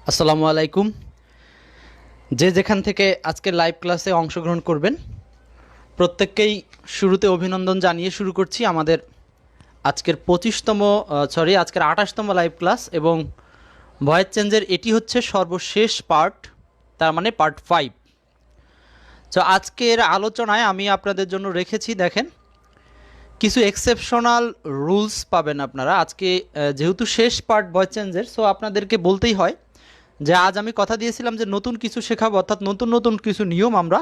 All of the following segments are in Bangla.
আসসালামু আলাইকুম। যে যেখান থেকে আজকের লাইভ ক্লাসে অংশগ্রহণ করবেন প্রত্যেককেই শুরুতে অভিনন্দন জানিয়ে শুরু করছি আমাদের আজকের 25তম আজকের 28তম লাইভ ক্লাস এবং ভয়েস চেঞ্জের এটি হচ্ছে সর্বশেষ পার্ট, তার মানে পার্ট 5। তো আজকের আলোচনায় আমি আপনাদের জন্য রেখেছি, দেখেন, কিছু এক্সেপশনাল রুলস পাবেন আপনারা আজকে। যেহেতু শেষ পার্ট ভয়েস চেঞ্জের, সো আপনাদেরকে বলতেই হয় যে আজ আমি কথা দিয়েছিলাম যে নতুন কিছু শেখাবো, অর্থাৎ নতুন নতুন কিছু নিয়ম আমরা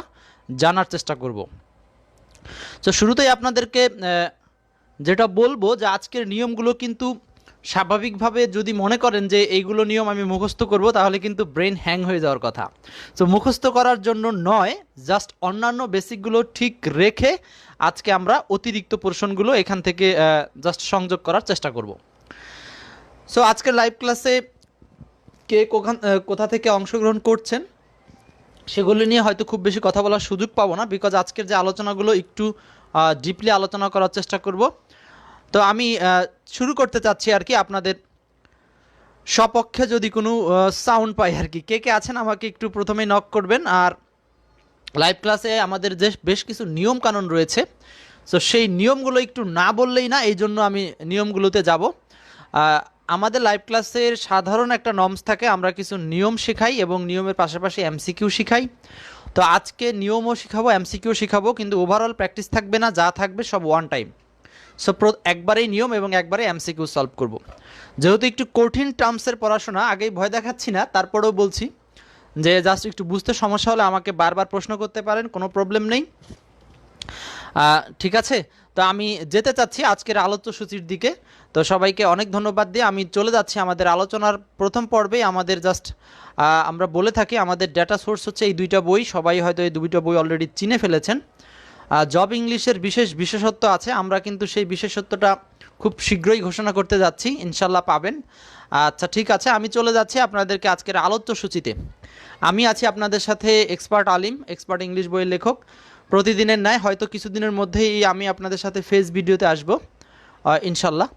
জানার চেষ্টা করব। তো শুরুতেই আপনাদেরকে যেটা বলবো যে আজকের নিয়মগুলো কিন্তু স্বাভাবিকভাবে যদি মনে করেন যে এইগুলো নিয়ম আমি মুখস্থ করব, তাহলে কিন্তু ব্রেন হ্যাং হয়ে যাওয়ার কথা। তো মুখস্থ করার জন্য নয়, জাস্ট অন্যান্য বেসিকগুলো ঠিক রেখে আজকে আমরা অতিরিক্ত পোর্শনগুলো এখান থেকে জাস্ট সংযোগ করার চেষ্টা করব। সো আজকের লাইভ ক্লাসে কে কোথা থেকে অংশগ্রহণ করছেন সেগুলো নিয়ে হয়তো খুব বেশি কথা বলার সুযোগ পাবো না, বিকজ আজকের যে আলোচনাগুলো একটু ডিপলি আলোচনা করার চেষ্টা করব। তো আমি শুরু করতে চাচ্ছি আর কি, আপনাদের সপক্ষে যদি কোনো সাউন্ড পাই আর কি। কে কে আছেন আমাকে একটু প্রথমেই নক করবেন। আর লাইভ ক্লাসে আমাদের যে বেশ কিছু নিয়ম কানুন রয়েছে, সো সেই নিয়মগুলো একটু না বললেই না, এই জন্য আমি নিয়মগুলোতে যাব। আমাদের লাইভ ক্লাসের সাধারণ একটা নর্মস থাকে, আমরা কিছু নিয়ম শেখাই এবং নিয়মের পাশাপাশি এমসিকিউ শিখাই। তো আজকে নিয়মও শিখাবো, এমসিকিউ শিখাবো, কিন্তু ওভারঅল প্র্যাকটিস থাকবে না, যা থাকবে সব ওয়ান টাইম। সো একবারেই নিয়ম এবং একবারে এমসিকিউ সলভ করব। যেহেতু একটু কঠিন টার্মসের পড়াশোনা, আগেই ভয় দেখাচ্ছি না, তারপরেও বলছি যে জাস্ট একটু বুঝতে সমস্যা হলে আমাকে বারবার প্রশ্ন করতে পারেন, কোনো প্রবলেম নেই। ঠিক আছে, তো আমি যেতে চাচ্ছি আজকের আলোচ্যসূচির দিকে। তো সবাইকে অনেক ধন্যবাদ দিয়ে আমি চলে যাচ্ছি আমাদের আলোচনার প্রথম পর্বে। আমাদের জাস্ট আমরা বলে থাকি আমাদের ডেটা সোর্স হচ্ছে এই দুইটা বই, সবাই হয়তো এই দুইটা বই অলরেডি চিনে ফেলেছেন। জব ইংলিশের বিশেষত্ব আছে, আমরা কিন্তু সেই বিশেষত্বটা খুব শীঘ্রই ঘোষণা করতে যাচ্ছি, ইনশাল্লাহ পাবেন। আচ্ছা ঠিক আছে, আমি চলে যাচ্ছি আপনাদেরকে আজকের আলোচ্যসূচিতে। আমি আছি আপনাদের সাথে এক্সপার্ট আলিম, এক্সপার্ট ইংলিশ বইয়ের লেখক। প্রতিদিনের ন্যায় হয়তো কিছুদিনের মধ্যেই আমি আপনাদের সাথে ফেস ভিডিওতে আসবো ইনশাল্লাহ।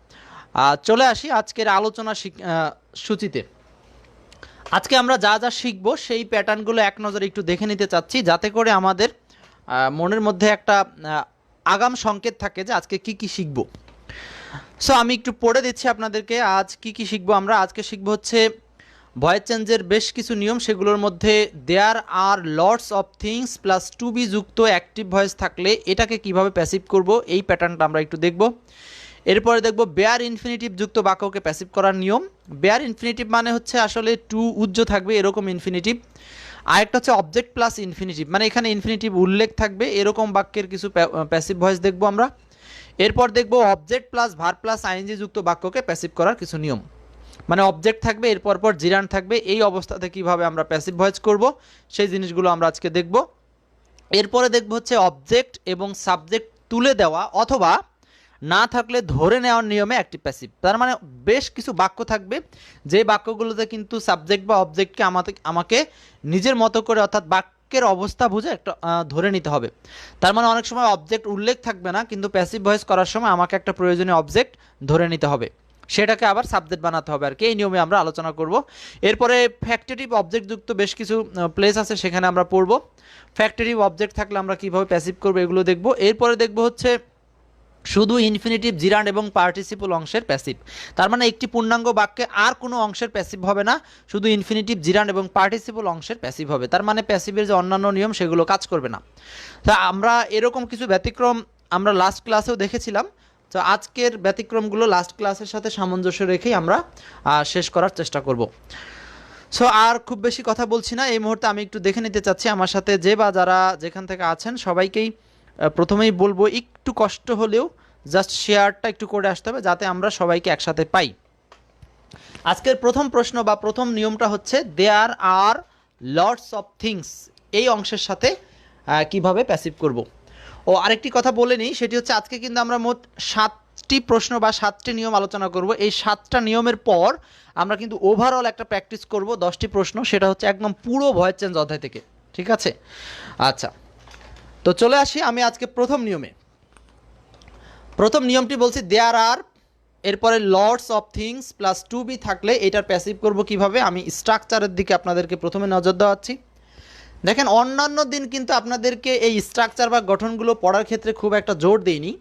চলে আসি আজকের আলোচনা সূচিতে। আজকে আমরা যা যা শিখবো সেই প্যাটার্নগুলো এক নজরে একটু দেখে নিতে চাচ্ছি, যাতে করে আমাদের মনের মধ্যে একটা আগাম সংকেত থাকে যে আজকে কি কি শিখব। সো আমি একটু পড়ে দিচ্ছি আপনাদেরকে আজ কি কি শিখবো। আমরা আজকে শিখবো হচ্ছে ভয়েস চেঞ্জের বেশ কিছু নিয়ম, সেগুলোর মধ্যে there are lots of things plus to be যুক্ত অ্যাক্টিভ ভয়েস থাকলে এটাকে কিভাবে প্যাসিভ করব, এই প্যাটার্নটা আমরা একটু দেখব। এরপরে দেখব বেয়ার ইনফিনিটিভ যুক্ত বাক্যকে প্যাসিভ করার নিয়ম। বেয়ার ইনফিনিটিভ মানে হচ্ছে আসলে টু উজ্জ থাকবে এরকম ইনফিনিটিভ। আরেকটা হচ্ছে অবজেক্ট প্লাস ইনফিনিটিভ, মানে এখানে ইনফিনিটিভ উল্লেখ থাকবে এরকম বাক্যের কিছু প্যাসিভ ভয়েস দেখব আমরা। এরপর দেখব object plus verb plus I N G যুক্ত বাক্যকে প্যাসিভ করার কিছু নিয়ম, মানে অবজেক্ট থাকবে এরপর পর জিরান থাকবে, এই অবস্থাতে কিভাবে আমরা প্যাসিভ ভয়েস করব সেই জিনিসগুলো আমরা আজকে দেখব। এরপরে দেখব হচ্ছে অবজেক্ট এবং সাবজেক্ট তুলে দেওয়া অথবা না থাকলে ধরে নেওয়ার নিয়মে অ্যাক্টিভ প্যাসিভ। তার মানে বেশ কিছু বাক্য থাকবে যে বাক্যগুলোতে কিন্তু সাবজেক্ট বা অবজেক্টকে আমাকে নিজের মতো করে, অর্থাৎ বাক্যের অবস্থা বুঝে একটা ধরে নিতে হবে। তার মানে অনেক সময় অবজেক্ট উল্লেখ থাকবে না, কিন্তু প্যাসিভ ভয়েস করার সময় আমাকে একটা প্রয়োজনীয় অবজেক্ট ধরে নিতে হবে, সেটাকে আবার সাবজেক্ট বানাতে হবে আর কি। এই নিয়মে আমরা আলোচনা করব। এরপরে ফ্যাক্টরিটিভ অবজেক্ট যুক্ত বেশ কিছু প্লেস আছে, সেখানে আমরা পড়ব ফ্যাক্টরিটিভ অবজেক্ট থাকলে আমরা কিভাবে প্যাসিভ করব, এগুলো দেখব। এরপরে দেখব হচ্ছে শুধু ইনফিনিটিভ জিরান্ড এবং পার্টিসিপল অংশের প্যাসিভ। তার মানে একটি পূর্ণাঙ্গ বাক্যে আর কোনো অংশের প্যাসিভ হবে না, শুধু ইনফিনিটিভ জিরান্ড এবং পার্টিসিপল অংশের প্যাসিভ হবে। তার মানে প্যাসিভের যে অন্যান্য নিয়ম সেগুলো কাজ করবে না। তা আমরা এরকম কিছু ব্যতিক্রম আমরা লাস্ট ক্লাসেও দেখেছিলাম। তো আজকের ব্যতিক্রমগুলো লাস্ট ক্লাসের সাথে সামঞ্জস্য রেখেই আমরা শেষ করার চেষ্টা করব। সো আর খুব বেশি কথা বলছি না, এই মুহূর্তে আমি একটু দেখে নিতে চাচ্ছি আমার সাথে যে বা যারা যেখান থেকে আছেন সবাইকেই প্রথমেই বলবো একটু কষ্ট হলেও জাস্ট শেয়ারটা একটু করে আসতে হবে, যাতে আমরা সবাইকে একসাথে পাই। আজকের প্রথম প্রশ্ন বা প্রথম নিয়মটা হচ্ছে দেয়ার আর লটস অফ থিংস, এই অংশের সাথে কিভাবে প্যাসিভ করব। ও আরেকটি কথা বলে নিই, সেটি হচ্ছে আজকে কিন্তু আমরা মোট 7টি প্রশ্ন বা 7টি নিয়ম আলোচনা করব। এই 7টা নিয়মের পর আমরা কিন্তু ওভারঅল একটা প্র্যাকটিস করব 10টি প্রশ্ন, সেটা হচ্ছে একদম পুরো ভয়েস চেঞ্জ অধ্যায় থেকে, ঠিক আছে? আচ্ছা, তো চলে আসি আমি আজকে প্রথম নিয়মে। প্রথম নিয়মটি বলছি দেয়ার আর এরপরে lots of things plus to be থাকলে এটার প্যাসিভ করব কিভাবে, আমি স্ট্রাকচারের দিকে আপনাদেরকে প্রথমে নজর দেওয়াচ্ছি। দেখেন অন্যান্য দিন কিন্তু আপনাদেরকে এই স্ট্রাকচার বা গঠনগুলো পড়ার ক্ষেত্রে খুব একটা জোর দেইনি,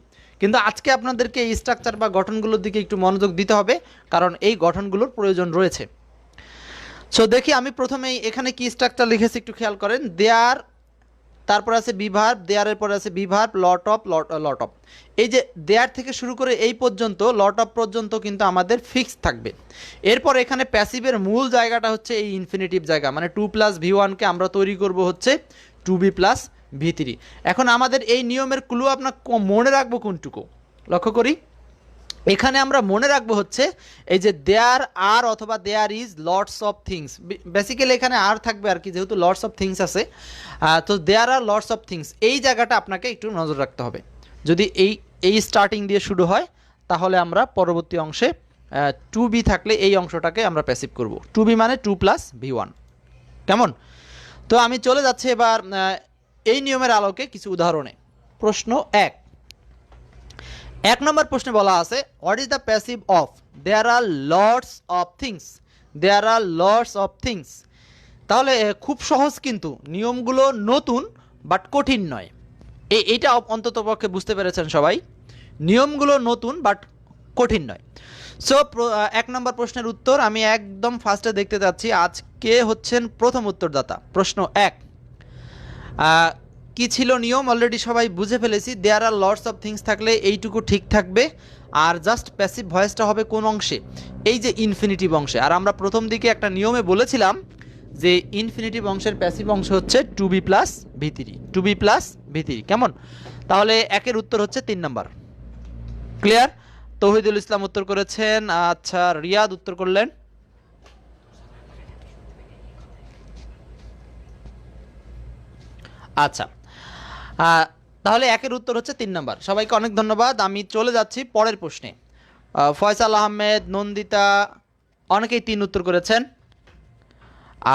কিন্তু আজকে আপনাদেরকে এই স্ট্রাকচার বা গঠনগুলোর দিকে একটু মনোযোগ দিতে হবে, কারণ এই গঠনগুলোর প্রয়োজন রয়েছে। সো দেখি আমি প্রথমেই এখানে কি স্ট্রাকচার লিখেছি একটু খেয়াল করেন। দেয়ার, তারপর আছে বিভার্ব, দেয়ারের পরে আছে be verb, lot of, lot of. এই যে দেয়ার থেকে শুরু করে এই পর্যন্ত লট অফ পর্যন্ত কিন্তু আমাদের ফিক্স থাকবে। এরপর এখানে প্যাসিভের মূল জায়গাটা হচ্ছে এই ইনফিনিটিভ জায়গা, মানে টু প্লাস ভি ওয়ানকে আমরা তৈরি করব হচ্ছে to be plus V three. এখন আমাদের এই নিয়মের ক্লু আপনার মনে রাখবো কোনটুকু, লক্ষ্য করি। এখানে আমরা মনে রাখবো হচ্ছে এই যে দেয়ার আর অথবা there is lots of things, basically এখানে আর থাকবে আর কি, যেহেতু লটস অফ থিংস আছে। তো দেয়ার আর লটস অফ থিংস, এই জায়গাটা আপনাকে একটু নজর রাখতে হবে। যদি এই স্টার্টিং দিয়ে শুরু হয় তাহলে আমরা পরবর্তী অংশে টু বি থাকলে এই অংশটাকে আমরা প্যাসিভ করব। টু বি মানে টু প্লাস ভি ওয়ান, কেমন? তো আমি চলে যাচ্ছি এবার এই নিয়মের আলোকে কিছু উদাহরণে। প্রশ্ন 1 নম্বর প্রশ্নে বলা আছে what is the passive of there are lots of things, there are lots of things. তাহলে খুব সহজ, কিন্তু নিয়মগুলো নতুন বাট কঠিন নয়। এইটা অন্তত পক্ষে বুঝতে পেরেছেন সবাই, নিয়মগুলো নতুন বাট কঠিন নয়। সো 1 নম্বর প্রশ্নের উত্তর আমি একদম ফার্স্টে দেখতে যাচ্ছি। আজকে হচ্ছেন প্রথম উত্তরদাতা। প্রশ্ন 1 কি ছিল নিয়ম অলরেডি সবাই বুঝে ফেলেছি। দেয়ার আর লটস অফ থিংস থাকলে এইটুকু ঠিক থাকবে, আর জাস্ট প্যাসিভ ভয়েসটা হবে কোন অংশে, এই যে ইনফিনিটিভ অংশে। আর আমরা প্রথম দিকে একটা নিয়মে বলেছিলাম যে ইনফিনিটিভ অংশের প্যাসিভ অংশ হচ্ছে to be plus V three, to be plus V three, কেমন? তাহলে 1-এর উত্তর হচ্ছে 3 নম্বর। ক্লিয়ার? তৌহিদুল ইসলাম উত্তর করেছেন, আচ্ছা রিয়াদ উত্তর করলেন। আচ্ছা, তাহলে 1-এর উত্তর হচ্ছে 3 নম্বর। সবাইকে অনেক ধন্যবাদ। আমি চলে যাচ্ছি পরের প্রশ্নে। ফয়সাল আহমেদ, নন্দিতা, অনেকেই 3 উত্তর করেছেন।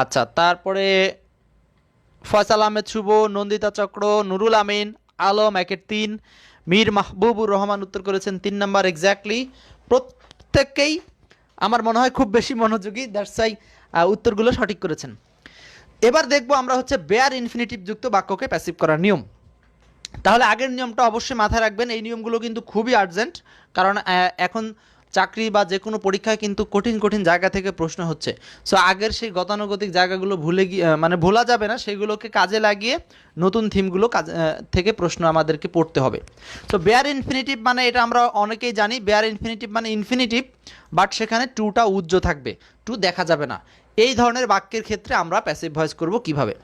আচ্ছা, তারপরে ফয়সাল আহমেদ শুভ, নন্দিতা চক্র, নুরুল আমিন, আলম 1-এর 3, মীর মাহবুবুর রহমান উত্তর করেছেন 3 নম্বর এক্স্যাক্টলি। প্রত্যেককেই আমার মনে হয় খুব বেশি মনোযোগী, দ্যাটস ওয়াই উত্তরগুলো সঠিক করেছেন। এবার দেখবো আমরা হচ্ছে বেয়ার ইনফিনিটিভ যুক্ত বাক্যকে প্যাসিভ করার নিয়ম। তাহলে আগের নিয়মটা অবশ্যই মাথায় রাখবেন। এই নিয়মগুলো কিন্তু খুবই আর্জেন্ট, কারণ এখন চাকরি বা যে কোনো পরীক্ষায় কিন্তু কঠিন কঠিন জায়গা থেকে প্রশ্ন হচ্ছে। সো আগের সেই গতানুগতিক জায়গাগুলো ভুলে গিয়ে মানে ভোলা যাবে না, সেগুলোকে কাজে লাগিয়ে নতুন থিমগুলো থেকে প্রশ্ন আমাদেরকে পড়তে হবে। সো বেয়ার ইনফিনিটিভ মানে এটা আমরা অনেকেই জানি, বেয়ার ইনফিনিটিভ মানে ইনফিনিটিভ বাট সেখানে টুটা উজ্জ্ব থাকবে, টু দেখা যাবে না। এই ধরনের বাক্যের ক্ষেত্রে আমরা প্যাসিভ ভয়েস করব কিভাবে।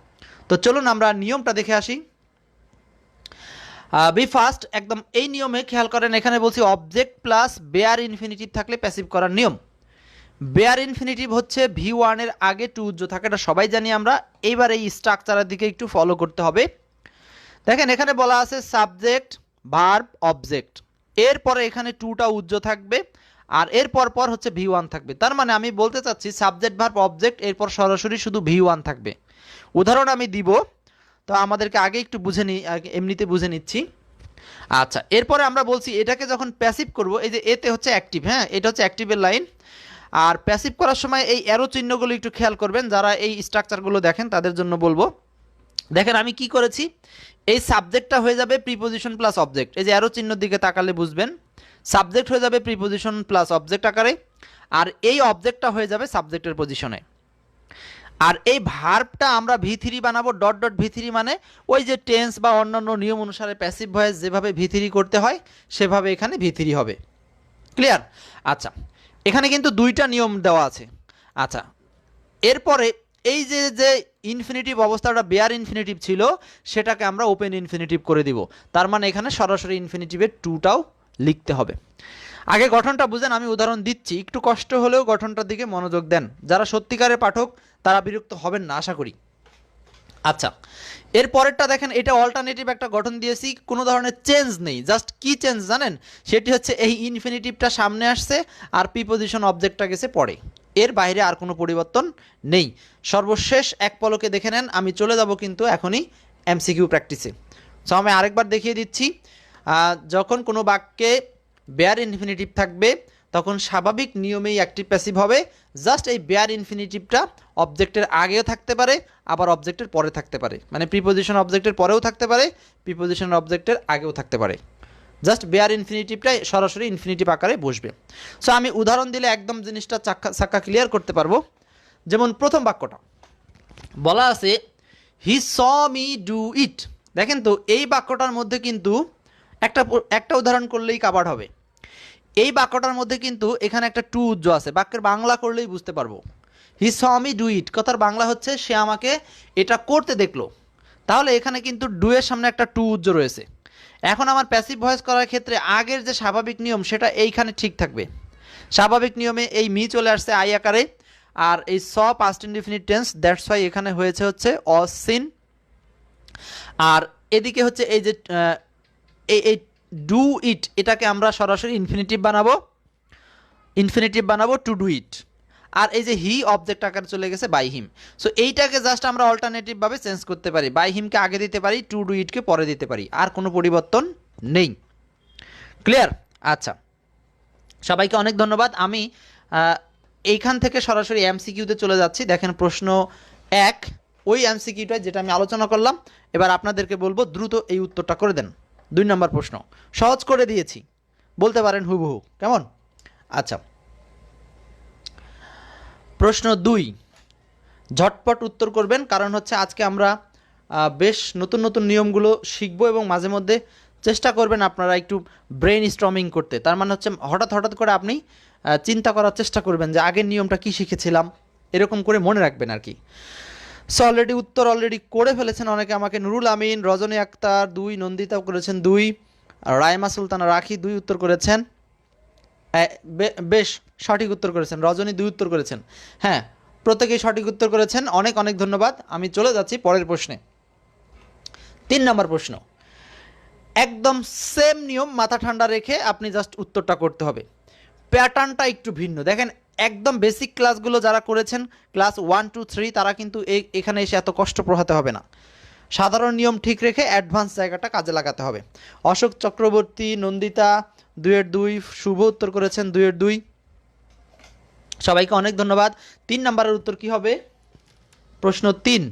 তো চলুন আমরা নিয়মটা দেখে আসি। বি ফার্স্ট, একদম এই নিয়মে খেয়াল করেন, এখানে বলছি অবজেক্ট প্লাস বেয়ার ইনফিনিটিভ থাকলে প্যাসিভ করার নিয়ম। বেয়ার ইনফিনিটিভ হচ্ছে ভি ওয়ানের আগে টু উজ্জ্ব থাকে, এটা সবাই জানি আমরা। এইবার এই স্ট্রাকচারের দিকে একটু ফলো করতে হবে। দেখেন এখানে বলা আছে সাবজেক্ট ভার্ব অবজেক্ট, এরপরে এখানে টুটা উজ্জ্ব থাকবে, আর এর পর হচ্ছে ভি ওয়ান থাকবে। তার মানে আমি বলতে চাচ্ছি সাবজেক্ট ভার্ব অবজেক্ট, এরপর সরাসরি শুধু ভি ওয়ান থাকবে। উদাহরণ আমি দিব, তো আমাদেরকে আগে একটু বুঝে এমনিতে বুঝে নিচ্ছি। আচ্ছা, এরপরে আমরা বলছি এটাকে যখন প্যাসিভ করব, এই যে এতে হচ্ছে অ্যাক্টিভ, হ্যাঁ এটা হচ্ছে অ্যাক্টিভের লাইন। আর প্যাসিভ করার সময় এই অ্যারো চিহ্নগুলো একটু খেয়াল করবেন, যারা এই স্ট্রাকচারগুলো দেখেন তাদের জন্য বলবো। দেখেন আমি কি করেছি, এই সাবজেক্টটা হয়ে যাবে প্রিপোজিশন প্লাস অবজেক্ট, এই যে অ্যারো চিহ্নের দিকে তাকালে বুঝবেন সাবজেক্ট হয়ে যাবে প্রিপোজিশন প্লাস অবজেক্ট আকারে, আর এই অবজেক্টটা হয়ে যাবে সাবজেক্টের পজিশনে। আর এই ভার্বটা আমরা ভি থ্রি বানাবো, ডট ডট ভি থ্রি, মানে ওই যে টেন্স বা অন্যান্য নিয়ম অনুসারে প্যাসিভ ভয়েস যেভাবে ভি থ্রি করতে হয় সেভাবে এখানে ভি থ্রি হবে। ক্লিয়ার? আচ্ছা, এখানে কিন্তু দুইটা নিয়ম দেওয়া আছে। আচ্ছা, এরপরে এই যে যে ইনফিনিটিভ অবস্থাটা বেয়ার ইনফিনিটিভ ছিল সেটাকে আমরা ওপেন ইনফিনিটিভ করে দিব। তার মানে এখানে সরাসরি ইনফিনিটিভের টুটাও লিখতে হবে। আগে গঠনটা বুঝেন, আমি উদাহরণ দিচ্ছি, একটু কষ্ট হলেও গঠনটার দিকে মনোযোগ দেন। যারা সত্যিকারের পাঠক তারা বিরক্ত হবেন না আশা করি। আচ্ছা, এর পরেরটা দেখেন, এটা অল্টারনেটিভ একটা গঠন দিয়েছি, কোনো ধরনের চেঞ্জ নেই। জাস্ট কি চেঞ্জ জানেন, সেটি হচ্ছে এই ইনফিনিটিভটা সামনে আসছে আর প্রিপোজিশন অবজেক্টটা গেছে পরে, এর বাইরে আর কোনো পরিবর্তন নেই। সর্বশেষ এক পলকে দেখে নেন, আমি চলে যাব কিন্তু এখনই এমসিকিউ প্র্যাকটিসে। সো আমি আরেকবার দেখিয়ে দিচ্ছি, যখন কোনো বাক্যে বেয়ার ইনফিনিটিভ থাকবে তখন স্বাভাবিক নিয়মেই অ্যাক্টিভ প্যাসিভ হবে। জাস্ট এই বেয়ার ইনফিনিটিভটা অবজেক্টের আগেও থাকতে পারে, আবার অবজেক্টের পরে থাকতে পারে, মানে প্রিপোজিশন অবজেক্টের পরেও থাকতে পারে, প্রিপোজিশন অবজেক্টের আগেও থাকতে পারে। জাস্ট বেয়ার ইনফিনিটিভটাই সরাসরি ইনফিনিটিভ আকারে বসবে। সো আমি উদাহরণ দিলে একদম জিনিসটা চাক্কা ক্লিয়ার করতে পারবো। যেমন প্রথম বাক্যটা বলা আছে হি স মি ডু ইট। দেখেন তো এই বাক্যটার মধ্যে কিন্তু একটা উদাহরণ করলেই কাভার হবে। এই বাক্যটার মধ্যে কিন্তু এখানে একটা টু উজ্জ আছে, বাক্যের বাংলা করলেই বুঝতে পারবো। হি স মি ডু ইট কথার বাংলা হচ্ছে সে আমাকে এটা করতে দেখলো। তাহলে এখানে কিন্তু ডু এর সামনে একটা টু উজ্জ রয়েছে। এখন আমার প্যাসিভ ভয়েস করার ক্ষেত্রে আগের যে স্বাভাবিক নিয়ম সেটা এইখানে ঠিক থাকবে। স্বাভাবিক নিয়মে এই মি চলে আসছে আই আকারে, আর এই saw past indefinite tense, that's why এখানে হয়েছে হচ্ছে অসিন। আর এদিকে হচ্ছে এই যে এই ডু ইট, এটাকে আমরা সরাসরি ইনফিনিটিভ বানাবো টু ডু ইট। আর এই যে হি অবজেক্ট আকারে চলে গেছে বাই হিম। সো এইটাকে জাস্ট আমরা অল্টারনেটিভভাবে চেঞ্জ করতে পারি, বাই হিমকে আগে দিতে পারি, টু ডু ইটকে পরে দিতে পারি, আর কোনো পরিবর্তন নেই। ক্লিয়ার? আচ্ছা, সবাইকে অনেক ধন্যবাদ। আমি এইখান থেকে সরাসরি এমসিকিউতে চলে যাচ্ছি। দেখেন প্রশ্ন 1, ওই এমসিকিউটা যেটা আমি আলোচনা করলাম। এবার আপনাদেরকে বলবো দ্রুত এই উত্তরটা করে দেন। 2 নম্বর প্রশ্ন সহজ করে দিয়েছি, বলতে পারেন হুবহু, কেমন? আচ্ছা, প্রশ্ন 2 ঝটপট উত্তর করবেন, কারণ হচ্ছে আজকে আমরা বেশ নতুন নতুন নিয়মগুলো শিখবো এবং মাঝে মধ্যে চেষ্টা করবেন আপনারা একটু ব্রেন স্টর্মিং করতে। তার মানে হচ্ছে হঠাৎ করে আপনি চিন্তা করার চেষ্টা করবেন যে আগের নিয়মটা কি শিখেছিলাম, এরকম করে মনে রাখবেন আর কি। সো উত্তর অলরেডি করে ফেলেছেন অনেকে আমাকে। নুরুল আমিন, রজনী আক্তার 2, নন্দিতা করেছেন 2, রাইমা সুলতানা রাখি 2 উত্তর করেছেন। বেশ সঠিক উত্তর করেছেন। রজনী 2 উত্তর করেছেন। হ্যাঁ, প্রত্যেকেই সঠিক উত্তর করেছেন, অনেক অনেক ধন্যবাদ। আমি চলে যাচ্ছি পরের প্রশ্নে। 3 নম্বর প্রশ্ন, একদম সেম নিয়ম, মাথা ঠান্ডা রেখে আপনি জাস্ট উত্তরটা করতে হবে। প্যাটার্নটা একটু ভিন্ন। দেখেন একদম বেসিক ক্লাসগুলো যারা করেছেন ক্লাস 1, 2, 3, তারা কিন্তু এখানে এসে এত কষ্ট পোহাতে হবে না। সাধারণ নিয়ম ঠিক রেখে অ্যাডভান্স জায়গাটা কাজে লাগাতে হবে। অশোক চক্রবর্তী, নন্দিতা 2-2, শুভ উত্তর করেছেন 2-2। সবাইকে অনেক ধন্যবাদ। 3 নম্বরের উত্তর কি হবে? প্রশ্ন 3,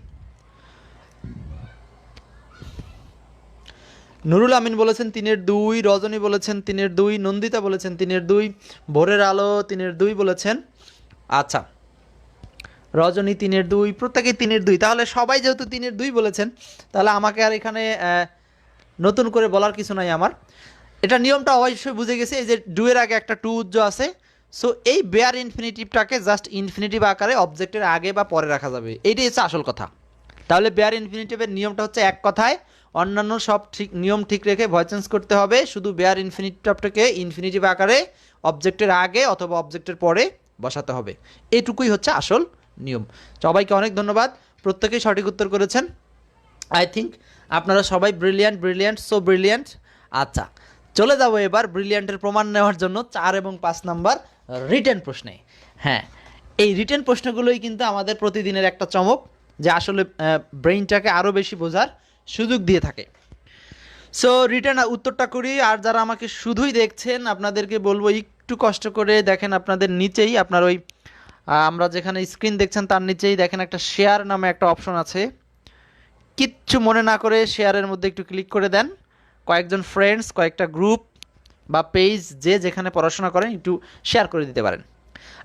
নুরুল আমিন বলেছেন 3-2, রজনী বলেছেন 3-2, নন্দিতা বলেছেন 3-2, ভোরের আলো 3-2 বলেছেন। আচ্ছা, রজনী 3-2, প্রত্যেকেই 3-2। তাহলে সবাই যেহেতু 3-2 বলেছেন, তাহলে আমাকে আর এখানে নতুন করে বলার কিছু নাই আমার। এটা নিয়মটা অবশ্যই বুঝে গেছে। এই যে ডু এর আগে একটা টু উজ্জ আছে। সো এই বেয়ার ইনফিনিটিভটাকে জাস্ট ইনফিনিটিভ আকারে অবজেক্টের আগে বা পরে রাখা যাবে, এইটাই হচ্ছে আসল কথা। তাহলে বেয়ার ইনফিনিটিভের নিয়মটা হচ্ছে এক কথায় অন্যান্য সব নিয়ম ঠিক রেখে ভয়েস চেঞ্জ করতে হবে, শুধু বেয়ার ইনফিনিটিভটাকে ইনফিনিটিভ আকারে অবজেক্টের আগে অথবা অবজেক্টের পরে বসাতে হবে। এটুকুই হচ্ছে আসল নিয়ম। সবাইকে অনেক ধন্যবাদ, প্রত্যেকেই সঠিক উত্তর করেছেন। আই থিঙ্ক আপনারা সবাই ব্রিলিয়ান্ট, সো ব্রিলিয়ান্ট। আচ্ছা, চলে যাব এবার ব্রিলিয়ান্টের প্রমাণ নেওয়ার জন্য 4 এবং 5 নাম্বার রিটেন প্রশ্নে। হ্যাঁ, এই রিটেন প্রশ্নগুলোই কিন্তু আমাদের প্রতিদিনের একটা চমক, যে আসলে ব্রেইনটাকে আরও বেশি বোঝার সুযোগ দিয়ে থাকে। সো রিটেন উত্তরটা করি। আর যারা আমাকে শুধুই দেখছেন, আপনাদেরকে বলবো একটু কষ্ট করে দেখেন, আপনাদের নিচেই আপনার ওই আমরা যেখানে স্ক্রিন দেখছেন তার নিচেই দেখেন একটা শেয়ার নামে একটা অপশন আছে। কিচ্ছু মনে না করে শেয়ারের মধ্যে একটু ক্লিক করে দেন। কয়েকজন ফ্রেন্ডস, কয়েকটা গ্রুপ বা পেজ যে যেখানে পড়াশোনা করেন একটু শেয়ার করে দিতে পারেন।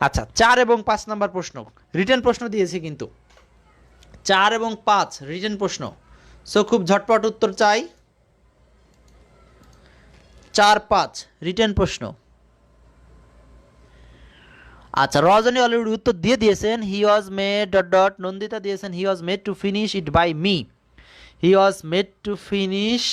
আচ্ছা, 4 এবং 5 নাম্বার প্রশ্ন, রিটেন প্রশ্ন দিয়েছি কিন্তু 4 এবং 5 রিটেন প্রশ্ন। সো খুব ঝটপট উত্তর চাই। 4-5 রিটেন প্রশ্ন। আচ্ছা, রজনী অলরেডি উত্তর দিয়ে দিয়েছেন, he was made dot dot. Nandita দিয়েছেন he was made to finish it by me. He was made to finish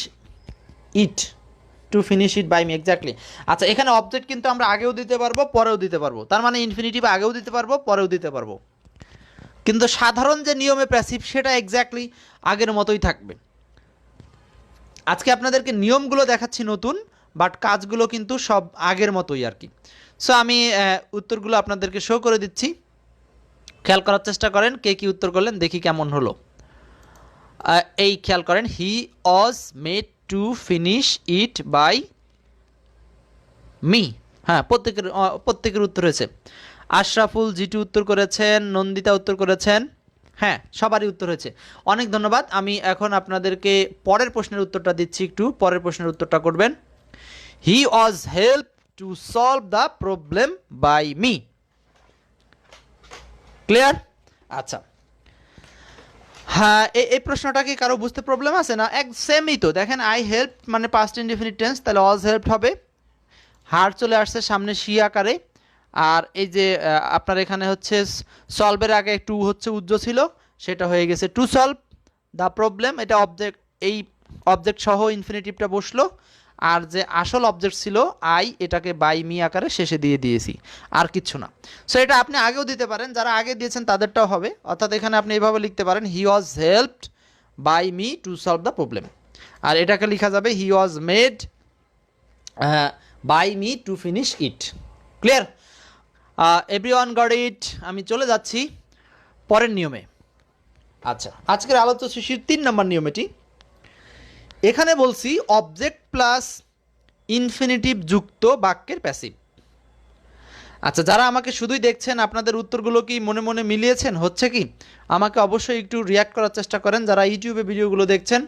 it by me, exactly. আচ্ছা, এখানে অবজেক্ট কিন্তু আমরা আগেও দিতে পারবো, পরেও দিতে পারবো। তার মানে ইনফিনিটিভ আগেও দিতে পারবো, পরেও দিতে পারবো। কিন্তু সাধারণ যে নিয়মে প্যাসিভ সেটা এক্স্যাক্টলি আগের মতোই থাকবে। আজকে আপনাদেরকে নিয়মগুলো দেখাচ্ছি নতুন, বাট কাজগুলো কিন্তু সব আগের মতোই আর কি। সো আমি উত্তরগুলো আপনাদেরকে শো করে দিচ্ছি, খেয়াল করার চেষ্টা করেন কে কি উত্তর করলেন, দেখি কেমন হলো। এই খেয়াল করেন, he was made to finish it by me. হ্যাঁ, প্রত্যেকের উত্তর হয়েছে। আশরাফুল জিটু উত্তর করেছেন, নন্দিতা উত্তর করেছেন, হ্যাঁ সবারই উত্তর হয়েছে। অনেক ধন্যবাদ। আমি এখন আপনাদেরকে পরের প্রশ্নের উত্তরটা দিচ্ছি, একটু পরের প্রশ্নের উত্তরটা করবেন। He was help to solve the problem by me. Clear? আচ্ছা, হ্যাঁ, এই প্রশ্নটা কি কারো বুঝতে প্রবলেম আছে না? এক সেমই তো, দেখেন আই হেল্প মানে পাস্ট ইনডেফিনিট টেন্স, তাহলে ওয়াজ হেল্পড হবে, হার চলে আসছে সামনে সি আকারে, আর এই যে আপনার এখানে হচ্ছে সলভের আগে টু হচ্ছে উজ্জ ছিল, সেটা হয়ে গেছে টু সলভ দ্য প্রবলেম, এটা অবজেক্ট, এই অবজেক্ট সহ ইনফিনিটিভটা বসলো, আর যে আসল অবজেক্ট ছিল আই, এটাকে বাই মি আকারে শেষে দিয়ে দিয়েছি, আর কিচ্ছু না। সো এটা আপনি আগেও দিতে পারেন, যারা আগে দিয়েছেন তাদেরটাও হবে, অর্থাৎ এখানে আপনি এইভাবে লিখতে পারেন, he was helped by me to solve the problem, আর এটাকে লেখা যাবে he was made by me to finish it. Clear? Everyone got it? আমি চলে যাচ্ছি পরের নিয়মে। আচ্ছা, আজকের আলোচ্য শিশির 3 নম্বর নিয়ম এটি। এখানে বলছি অবজেক্ট প্লাস ইনফিনিটিভ যুক্ত বাক্যের প্যাসিভ। আচ্ছা, যারা আমাকে শুধুই দেখছেন, আপনাদের উত্তরগুলো কি মনে মনে মিলিয়েছেন? হচ্ছে কি? আমাকে অবশ্যই একটু রিয়াক্ট করার চেষ্টা করেন। যারা ইউটিউবে ভিডিওগুলো দেখছেন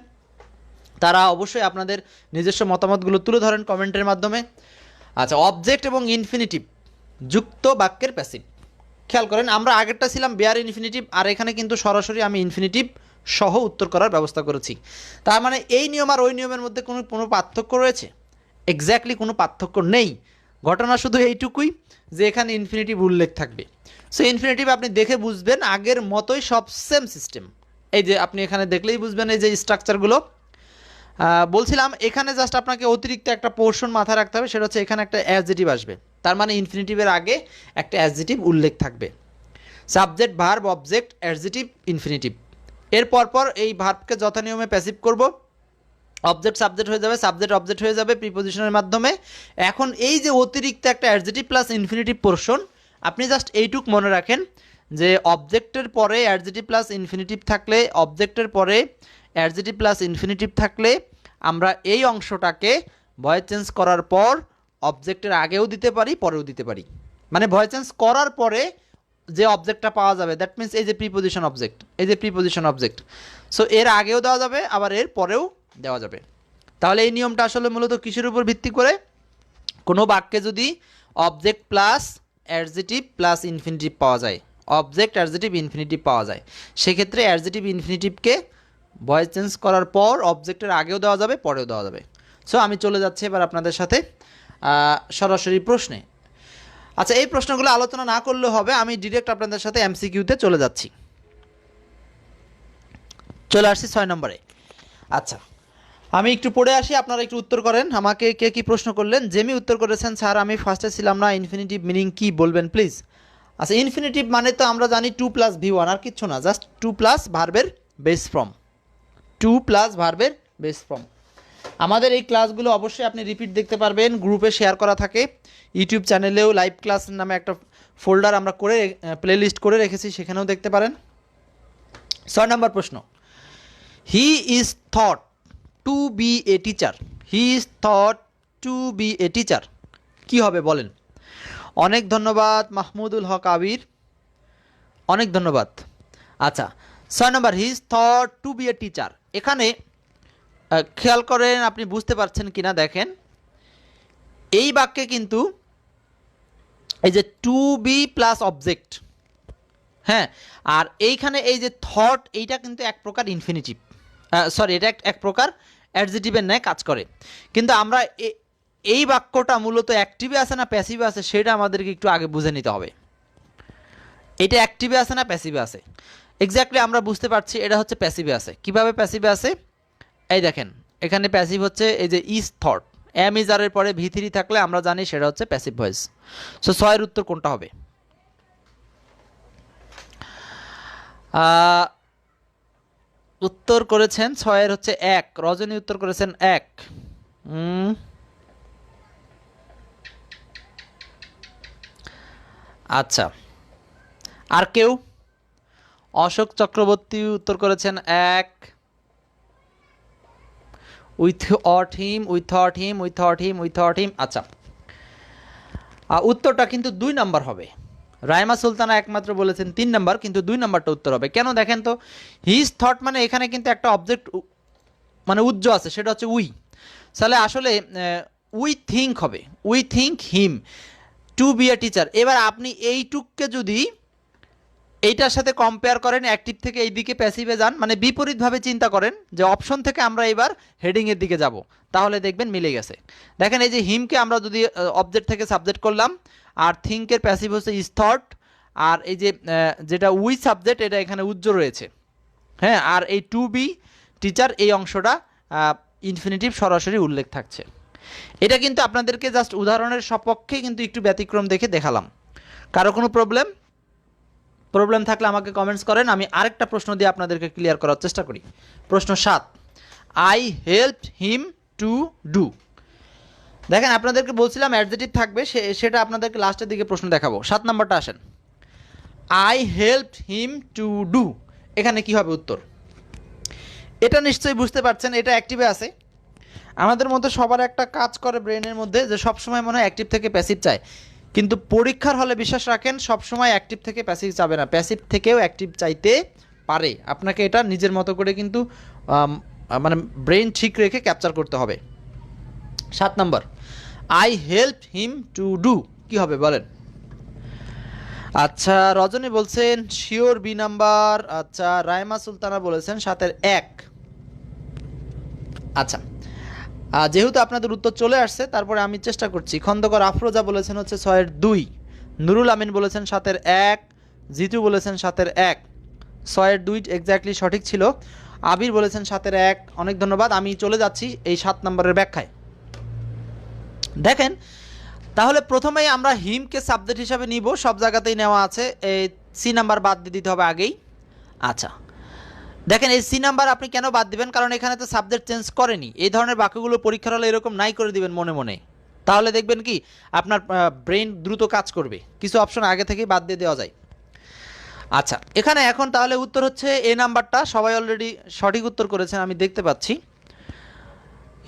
তারা অবশ্যই আপনাদের নিজস্ব মতামতগুলো তুলে ধরেন কমেন্টের মাধ্যমে। আচ্ছা, অবজেক্ট এবং ইনফিনিটিভ যুক্ত বাক্যের প্যাসিভ, খেয়াল করেন, আমরা আগেরটা ছিলাম বেয়ার ইনফিনিটিভ, আর এখানে কিন্তু সরাসরি আমি ইনফিনিটিভ সহ উত্তর করার ব্যবস্থা করেছি। তার মানে এই নিয়ম আর ওই নিয়মের মধ্যে কোনো পার্থক্য রয়েছে? এক্স্যাক্টলি কোনো পার্থক্য নেই। ঘটনা শুধু এইটুকুই যে এখানে ইনফিনিটিভ উল্লেখ থাকবে। সো ইনফিনিটিভ আপনি দেখে বুঝবেন আগের মতোই সব সেম সিস্টেম। এই যে আপনি এখানে দেখলেই বুঝবেন, এই যে স্ট্রাকচারগুলো বলছিলাম, এখানে জাস্ট আপনাকে অতিরিক্ত একটা পোর্শন মাথায় রাখতে হবে, সেটা হচ্ছে এখানে একটা অ্যাডজেটিভ আসবে, তার মানে ইনফিনিটিভের আগে একটা অ্যাডজেটিভ উল্লেখ থাকবে। Subject, verb, object, adjective, infinitive, এর পরপর এই ভার্বকে যথানিয়মে প্যাসিভ করব, অবজেক্ট সাবজেক্ট হয়ে যাবে, সাবজেক্ট অবজেক্ট হয়ে যাবে প্রিপোজিশনের মাধ্যমে। এখন এই যে অতিরিক্ত একটা অ্যাডজেটিভ প্লাস ইনফিনিটিভ পোর্শন, আপনি জাস্ট এইটুক মনে রাখেন যে অবজেক্টের পরে অ্যাডজেটিভ প্লাস ইনফিনিটিভ থাকলে, অবজেক্টের পরে অ্যাডজেটিভ প্লাস ইনফিনিটিভ থাকলে আমরা এই অংশটাকে ভয়েস চেঞ্জ করার পর অবজেক্টের আগেও দিতে পারি, পরেও দিতে পারি। মানে ভয়েস চেঞ্জ করার পরে যে অবজেক্টটা পাওয়া যাবে, দ্যাট মিনস এই যে প্রিপোজিশন অবজেক্ট, এই যে প্রিপোজিশন অবজেক্ট, সো এর আগেও দেওয়া যাবে, আবার এর পরেও দেওয়া যাবে। তাহলে এই নিয়মটা আসলে মূলত কিসের উপর ভিত্তি করে? কোনো বাক্যে যদি object plus adjective plus infinitive পাওয়া যায়, অবজেক্ট অ্যাডজেটিভ ইনফিনিটিভ পাওয়া যায়, সেক্ষেত্রে অ্যাডজেটিভ ইনফিনিটিভকে ভয়েস চেঞ্জ করার পর অবজেক্টের আগেও দেওয়া যাবে, পরেও দেওয়া যাবে। সো আমি চলে যাচ্ছি এবার আপনাদের সাথে সরাসরি প্রশ্নে। আচ্ছা, এই প্রশ্নগুলো আলোচনা না করলে হবে, আমি ডিরেক্ট আপনাদের সাথে এমসিকিউতে চলে যাচ্ছি। চলে আসছি 6 নম্বরে। আচ্ছা, আমি একটু পড়ে আসি, আপনারা একটু উত্তর করেন। আমাকে কে কি প্রশ্ন করলেন? জেমি উত্তর করেছেন, স্যার আমি ফার্স্টে ছিলাম না, ইনফিনিটিভ মিনিং কি বলবেন প্লিজ। আচ্ছা, ইনফিনিটিভ মানে তো আমরা জানি 2 + V1, আর কিচ্ছু না, জাস্ট 2 + ভার্বের বেস ফর্ম, 2 + ভার্বের বেস ফর্ম। আমাদের এই ক্লাসগুলো অবশ্যই আপনি রিপিট দেখতে পারবেন, গ্রুপে শেয়ার করা থাকে, ইউটিউব চ্যানেলেও লাইভ ক্লাস নামে একটা ফোল্ডার আমরা করে প্লে লিস্ট করে রেখেছি, সেখানেও দেখতে পারেন। 6 নম্বর প্রশ্ন, he is thought to be a teacher. He is thought to be a teacher, কী হবে বলেন? অনেক ধন্যবাদ মাহমুদুল হক আবির, অনেক ধন্যবাদ। আচ্ছা, 6 নম্বর, he is thought to be a teacher. এখানে খেয়াল করেন, আপনি বুঝতে পারছেন কিনা দেখেন, এই বাক্যে কিন্তু এই যে টু বি প্লাস অবজেক্ট, হ্যাঁ, আর এইখানে এই যে থট, এইটা কিন্তু এক প্রকার ইনফিনিটিভ, সরি, এটা এক প্রকার অ্যাডজেটিভের ন্যায় কাজ করে। কিন্তু আমরা এই বাক্যটা মূলত অ্যাক্টিভে আছে না প্যাসিভে আছে, সেটা আমাদেরকে একটু আগে বুঝে নিতে হবে। এটা অ্যাক্টিভে আছে না প্যাসিভে আছে, এক্স্যাক্টলি আমরা বুঝতে পারছি এটা হচ্ছে প্যাসিভে আছে। কিভাবে প্যাসিভে আছে? এই দেখেন, এখানে প্যাসিভ হচ্ছে এই যে ইজ থট, এম ইজ আর এর পরে V3 থাকলে আমরা জানি সেটা হচ্ছে প্যাসিভ ভয়েস। সো 6 এর উত্তর কোনটা হবে? উত্তর করেছেন 6 এর হচ্ছে 1, রজনী উত্তর করেছেন 1। আচ্ছা, আর কেউ? অশোক চক্রবর্তী উত্তর করেছেন 1, উইথআউট হিম, উইথআউট হিম, উইথআউট হিম, উইথআউট হিম। আচ্ছা, উত্তরটা কিন্তু 2 নাম্বার হবে। রাইমা সুলতানা একমাত্র বলেছেন 3 নাম্বার, কিন্তু 2 নাম্বারটা উত্তর হবে। কেন দেখেন তো, হিজ থট মানে এখানে কিন্তু একটা অবজেক্ট মানে উজ্জ্ব আছে, সেটা হচ্ছে উই। তাহলে আসলে উই থিঙ্ক হবে, we think him to be a teacher. এবার আপনি এইটুককে যদি এইটার সাথে কম্পেয়ার করেন, অ্যাক্টিভ থেকে এই দিকে প্যাসিভে যান, মানে বিপরীতভাবে চিন্তা করেন যে অপশন থেকে আমরা এবার হেডিংয়ের দিকে যাব, তাহলে দেখবেন মিলে গেছে। দেখেন এই যে হিমকে আমরা যদি অবজেক্ট থেকে সাবজেক্ট করলাম, আর থিঙ্কের প্যাসিভ হচ্ছে ইজ থট, আর এই যে যেটা উই সাবজেক্ট এটা এখানে উজ্জ্ব রয়েছে, হ্যাঁ। আর এই টু বি টিচার এই অংশটা ইনফিনিটিভ সরাসরি উল্লেখ থাকছে। এটা কিন্তু আপনাদেরকে জাস্ট উদাহরণের সপক্ষে কিন্তু একটু ব্যতিক্রম দেখে দেখালাম। কারো কোনো প্রবলেম থাকলে আমাকে কমেন্টস করেন, আমি আরেকটা প্রশ্ন দিয়ে আপনাদেরকে ক্লিয়ার করার চেষ্টা করি। প্রশ্ন 7, I helped him to do. দেখেন আপনাদেরকে বলছিলাম অ্যাডজেক্টিভ থাকবে, সেটা আপনাদেরকে লাস্টের দিকে প্রশ্ন দেখাবো। 7 নাম্বারটা আসেন, I helped him to do, এখানে কি হবে উত্তর? এটা নিশ্চয়ই বুঝতে পারছেন, এটা অ্যাক্টিভে আছে। আমাদের মধ্যে সবার একটা কাজ করে ব্রেনের মধ্যে যে সবসময় মনে হয় অ্যাক্টিভ থেকে প্যাসিভ চায়, কিন্তু পরীক্ষার হলে বিশ্বাস রাখেন সবসময় অ্যাক্টিভ থেকে প্যাসিভ যাবে না, প্যাসিভ থেকেও অ্যাক্টিভ চাইতে পারে। আপনাকে এটা নিজের মতো করে কিন্তু মানে ব্রেন ঠিক রেখে ক্যাপচার করতে হবে। 7 নম্বর, I help him to do, কি হবে বলেন? আচ্ছা, রজনী বলছেন শিওর বি নাম্বার। আচ্ছা, রাইমা সুলতানা বলেছেন 7-এর 1। আচ্ছা, যেহেতু আপনাদের উত্তর চলে আসছে তারপরে আমি চেষ্টা করছি। খন্দকার আফরোজা বলেছেন হচ্ছে 6-এর 2, নুরুল আমিন বলেছেন 7-এর 1, জিতু বলেছেন 7-এর 1, 6-এর 2 এক্স্যাক্টলি সঠিক ছিল। আবির বলেছেন 7-এর 1, অনেক ধন্যবাদ। আমি চলে যাচ্ছি এই 7 নম্বরের ব্যাখ্যায়। দেখেন তাহলে প্রথমেই আমরা হিমকে সাবজেক্ট হিসাবে নিব, সব জায়গাতেই নেওয়া আছে, এই সি নাম্বার বাদ দিয়ে দিতে হবে আগেই। আচ্ছা, দেখেন এই সি নাম্বার আপনি কেন বাদ দিবেন? কারণ এখানে তো সাবজেক্ট চেঞ্জ করেনি। এই ধরনের বাক্যগুলো পরীক্ষার হলে এরকম নাই করে দিবেন মনে মনে, তাহলে দেখবেন কি আপনার ব্রেন দ্রুত কাজ করবে। কিছু অপশন আগে থেকেই বাদ দিয়ে দেওয়া যায়। আচ্ছা, এখানে এখন তাহলে উত্তর হচ্ছে এ নাম্বারটা, সবাই অলরেডি সঠিক উত্তর করেছেন আমি দেখতে পাচ্ছি।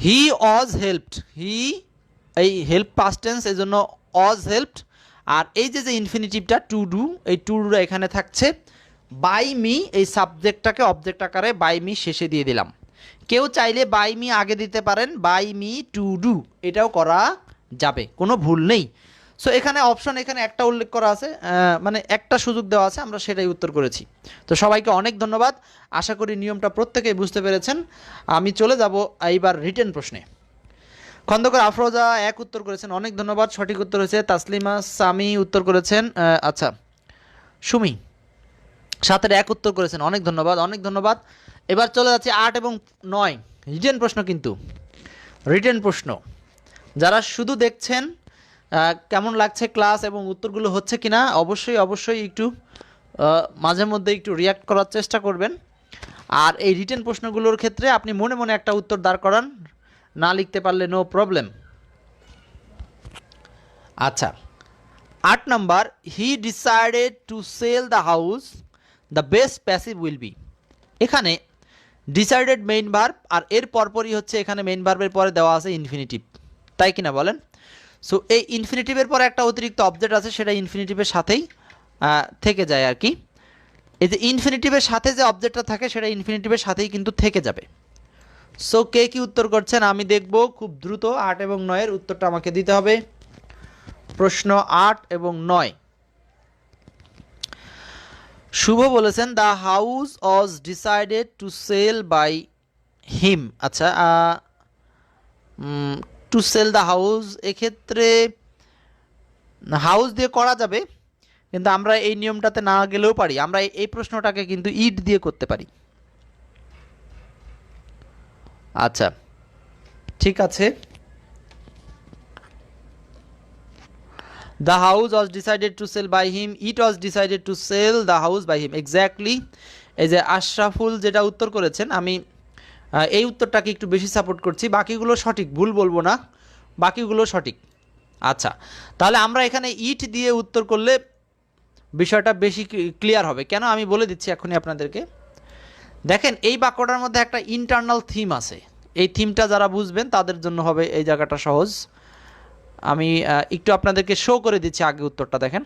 হি ওয়াজ হেল্পড, হি এই হেল্প পাস্ট টেন্স, এই জন্য ওয়াজ হেল্পড। আর এই যে ইনফিনিটিভটা টু ডু, এই টু ডুটা এখানে থাকছে। বাই মি এই সাবজেক্টটাকে অবজেক্ট আকারে বাই মি শেষে দিয়ে দিলাম। কেউ চাইলে বাই মি আগে দিতে পারেন, বাই মি টু ডু এটাও করা যাবে, কোনো ভুল নেই। সো এখানে অপশন এখানে একটা উল্লেখ করা আছে, মানে একটা সুযোগ দেওয়া আছে, আমরা সেটাই উত্তর করেছি। তো সবাইকে অনেক ধন্যবাদ, আশা করি নিয়মটা প্রত্যেকেই বুঝতে পেরেছেন। আমি চলে যাব এইবার রিটেন প্রশ্নে। খন্দকার আফরোজা 1 উত্তর করেছেন, অনেক ধন্যবাদ। সঠিক উত্তর হয়েছে তাসলিমা সামি উত্তর করেছেন। আচ্ছা, সুমি 7-এর 1 উত্তর করেছেন, অনেক ধন্যবাদ, অনেক ধন্যবাদ। এবার চলে যাচ্ছে 8 এবং 9 রিটেন প্রশ্ন। কিন্তু রিটেন প্রশ্ন যারা শুধু দেখছেন, কেমন লাগছে ক্লাস এবং উত্তরগুলো হচ্ছে কিনা অবশ্যই একটু মাঝে মধ্যে একটু রিয়াক্ট করার চেষ্টা করবেন। আর এই রিটেন প্রশ্নগুলোর ক্ষেত্রে আপনি মনে মনে একটা উত্তর দাঁড় করান, না লিখতে পারলে নো প্রবলেম। আচ্ছা, 8 নাম্বার, he decided to sell the house, the best passive will be. এখানে ডিসাইডেড মেইন ভার্ব, আর এর পরপরই হচ্ছে এখানে মেইন ভার্বের পরে দেওয়া আছে ইনফিনিটিভ, তাই কিনা বলেন? সো এই ইনফিনিটিভের পরে একটা অতিরিক্ত অবজেক্ট আছে, সেটা ইনফিনিটিভের সাথেই থেকে যায় আর কি। এই যে ইনফিনিটিভের সাথে যে অবজেক্টটা থাকে সেটা ইনফিনিটিভের সাথেই কিন্তু থেকে যাবে। সো কে কি উত্তর করছেন আমি দেখব খুব দ্রুত। 8 এবং 9-এর উত্তরটা আমাকে দিতে হবে। প্রশ্ন 8 এবং 9, শুভ বলেছেন the house was decided to sell by him. আচ্ছা, টু সেল দ্য হাউস, এক্ষেত্রে হাউস দিয়ে করা যাবে, কিন্তু আমরা এই নিয়মটাতে না গেলেও পারি। আমরা এই প্রশ্নটাকে কিন্তু ইট দিয়ে করতে পারি। আচ্ছা, ঠিক আছে। The house was decided to sell by him, it was decided to sell the house by him, exactly. এই যে আশরাফুল যেটা উত্তর করেছেন, আমি এই উত্তরটাকে একটু বেশি সাপোর্ট করছি। বাকিগুলো সঠিক, ভুল বলবো না, বাকিগুলো সঠিক। আচ্ছা, তাহলে আমরা এখানে ইট দিয়ে উত্তর করলে বিষয়টা বেশি ক্লিয়ার হবে। কেন আমি বলে দিচ্ছি এখনই আপনাদেরকে। দেখেন এই বাক্যটার মধ্যে একটা ইন্টারনাল থিম আছে, এই থিমটা যারা বুঝবেন তাদের জন্য হবে এই জায়গাটা সহজ। আমি একটু আপনাদেরকে শো করে দিচ্ছি আগে উত্তরটা দেখেন।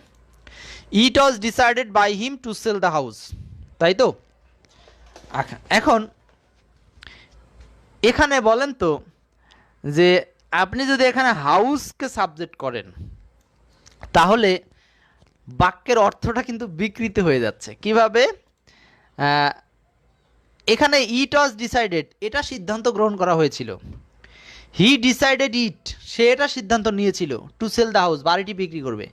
It was decided by him to sell the house, তাই তো? এখন এখানে বলেন তো যে আপনি যদি এখানে হাউসকে সাবজেক্ট করেন তাহলে বাক্যের অর্থটা কিন্তু বিকৃত হয়ে যাচ্ছে। কিভাবে? এখানে ইট ওয়াজ ডিসাইডেড, এটা সিদ্ধান্ত গ্রহণ করা হয়েছিল। হি ডিসাইডেড ইট, সে এটা সিদ্ধান্ত নিয়েছিল টু সেল দ্য হাউস, বাড়িটি বিক্রি করবে।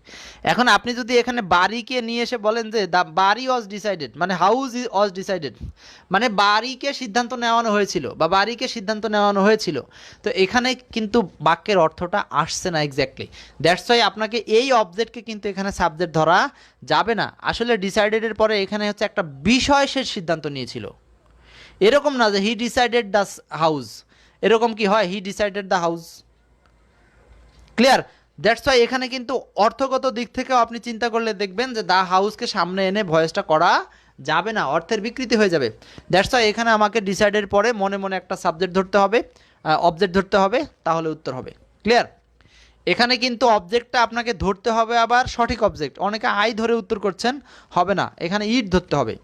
এখন আপনি যদি এখানে বাড়িকে নিয়ে এসে বলেন যে দ্য বাড়ি ওয়াজ ডিসাইডেড, মানে হাউস ওয়াজ ডিসাইডেড, মানে বাড়িকে সিদ্ধান্ত নেওয়ানো হয়েছিল বা বাড়িকে সিদ্ধান্ত নেওয়ানো হয়েছিল, তো এখানে কিন্তু বাক্যের অর্থটা আসছে না এক্স্যাক্টলি। দ্যাটস ওয়াই আপনাকে এই অবজেক্টকে কিন্তু এখানে সাবজেক্ট ধরা যাবে না। আসলে ডিসাইডেডের পরে এখানে হচ্ছে একটা বিষয় সে সিদ্ধান্ত নিয়েছিল, এরকম না যে হি ডিসাইডেড দ্য হাউস, এরকম কি হয়? He decided the house. Clear? That's why এখানে কিন্তু অর্থগত দিক থেকেও আপনি চিন্তা করলে দেখবেন যে দ্য হাউসকে সামনে এনে ভয়েসটা করা যাবে না, অর্থের বিকৃতি হয়ে যাবে। দ্যাটস ওয়াই এখানে আমাকে ডিসাইডের পরে মনে মনে একটা সাবজেক্ট ধরতে হবে, অবজেক্ট ধরতে হবে, তাহলে উত্তর হবে। ক্লিয়ার? এখানে কিন্তু অবজেক্টটা আপনাকে ধরতে হবে, আবার সঠিক অবজেক্ট। অনেকে আই ধরে উত্তর করছেন, হবে না, এখানে ইট ধরতে হবে।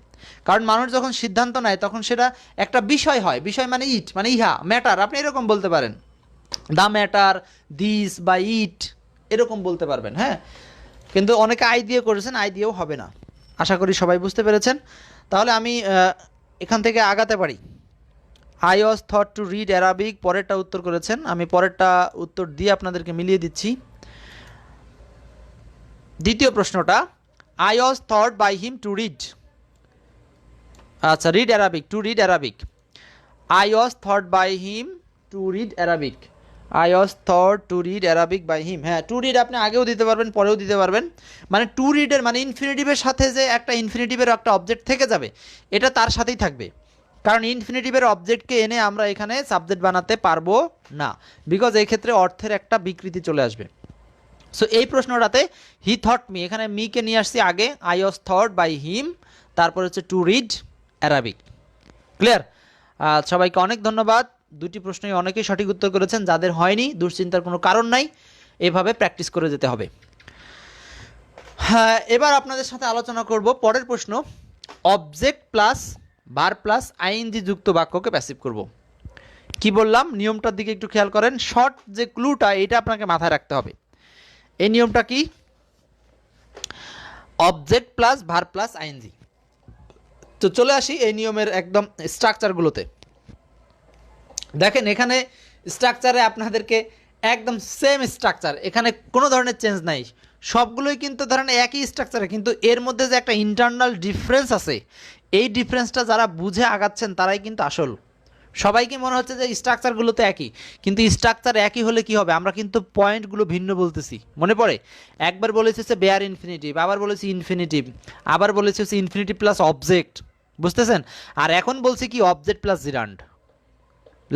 কারণ মানুষ যখন সিদ্ধান্ত নেয় তখন সেটা একটা বিষয় হয়, বিষয় মানে ইট, মানে ইহা, ম্যাটার, আপনি এরকম বলতে পারেন, দ্য ম্যাটার, দিস বা ইট, এরকম বলতে পারবেন। হ্যাঁ, কিন্তু অনেকে আই দিয়ে করেছেন, আই দিয়েও হবে না। আশা করি সবাই বুঝতে পেরেছেন। তাহলে আমি এখান থেকে আগাতে পারি। I was thought to read Arabic, পরেরটা উত্তর করেছেন, আমি পরেরটা উত্তর দিয়ে আপনাদেরকে মিলিয়ে দিচ্ছি। দ্বিতীয় প্রশ্নটা, I was thought by him to read, আচ্ছা read Arabic, to read Arabic. I was thought by him to read Arabic, I was thought to read Arabic by him. হ্যাঁ, টু রিড আপনি আগেও দিতে পারবেন, পরেও দিতে পারবেন। মানে টু রিডের মানে ইনফিনিটিভের সাথে যে একটা ইনফিনিটিভের একটা অবজেক্ট থেকে যাবে, এটা তার সাথেই থাকবে। কারণ ইনফিনিটিভের অবজেক্টকে এনে আমরা এখানে সাবজেক্ট বানাতে পারবো না, বিকজ এই ক্ষেত্রে অর্থের একটা বিকৃতি চলে আসবে। সো এই প্রশ্নটাতে হি থট মি, এখানে মিকে নিয়ে আসছি আগে, I was thought by him, তারপর হচ্ছে টু রিড অ্যারাবিক। ক্লিয়ার? সবাইকে অনেক ধন্যবাদ। দুটি প্রশ্নই অনেকেই সঠিক উত্তর করেছেন, যাদের হয়নি দুশ্চিন্তার কোনো কারণ নাই, এভাবে প্র্যাকটিস করে যেতে হবে। হ্যাঁ, এবার আপনাদের সাথে আলোচনা করব পরের প্রশ্ন, object plus verb plus I N G যুক্ত বাক্যকে প্যাসিভ করব। কি বললাম? নিয়মটার দিকে একটু খেয়াল করেন, শর্ট যে ক্লুটা এটা আপনাকে মাথায় রাখতে হবে। এই নিয়মটা কি? Object plus verb plus I N G. তো চলে আসি এই নিয়মের একদম স্ট্রাকচারগুলোতে। দেখেন এখানে স্ট্রাকচারে আপনাদেরকে একদম সেম স্ট্রাকচার, এখানে কোনো ধরনের চেঞ্জ নাই, সবগুলোই কিন্তু ধরেন একই স্ট্রাকচারে, কিন্তু এর মধ্যে যে একটা ইন্টারনাল ডিফারেন্স আছে, এই ডিফারেন্সটা যারা বুঝে আগাচ্ছেন তারাই কিন্তু আসল। সবাইকে মনে হচ্ছে যে স্ট্রাকচারগুলো তো একই, কিন্তু স্ট্রাকচার একই হলে কি হবে? আমরা কিন্তু পয়েন্টগুলো ভিন্ন বলতেছি, মনে পড়ে? একবার বলেছে হচ্ছে বেয়ার ইনফিনিটিভ, আবার বলেছি ইনফিনিটিভ, আবার বলেছে হচ্ছে ইনফিনিটিভ প্লাস অবজেক্ট, বুঝতেছেন? আর এখন বলছি কি অবজেক্ট প্লাস জিরান্ড।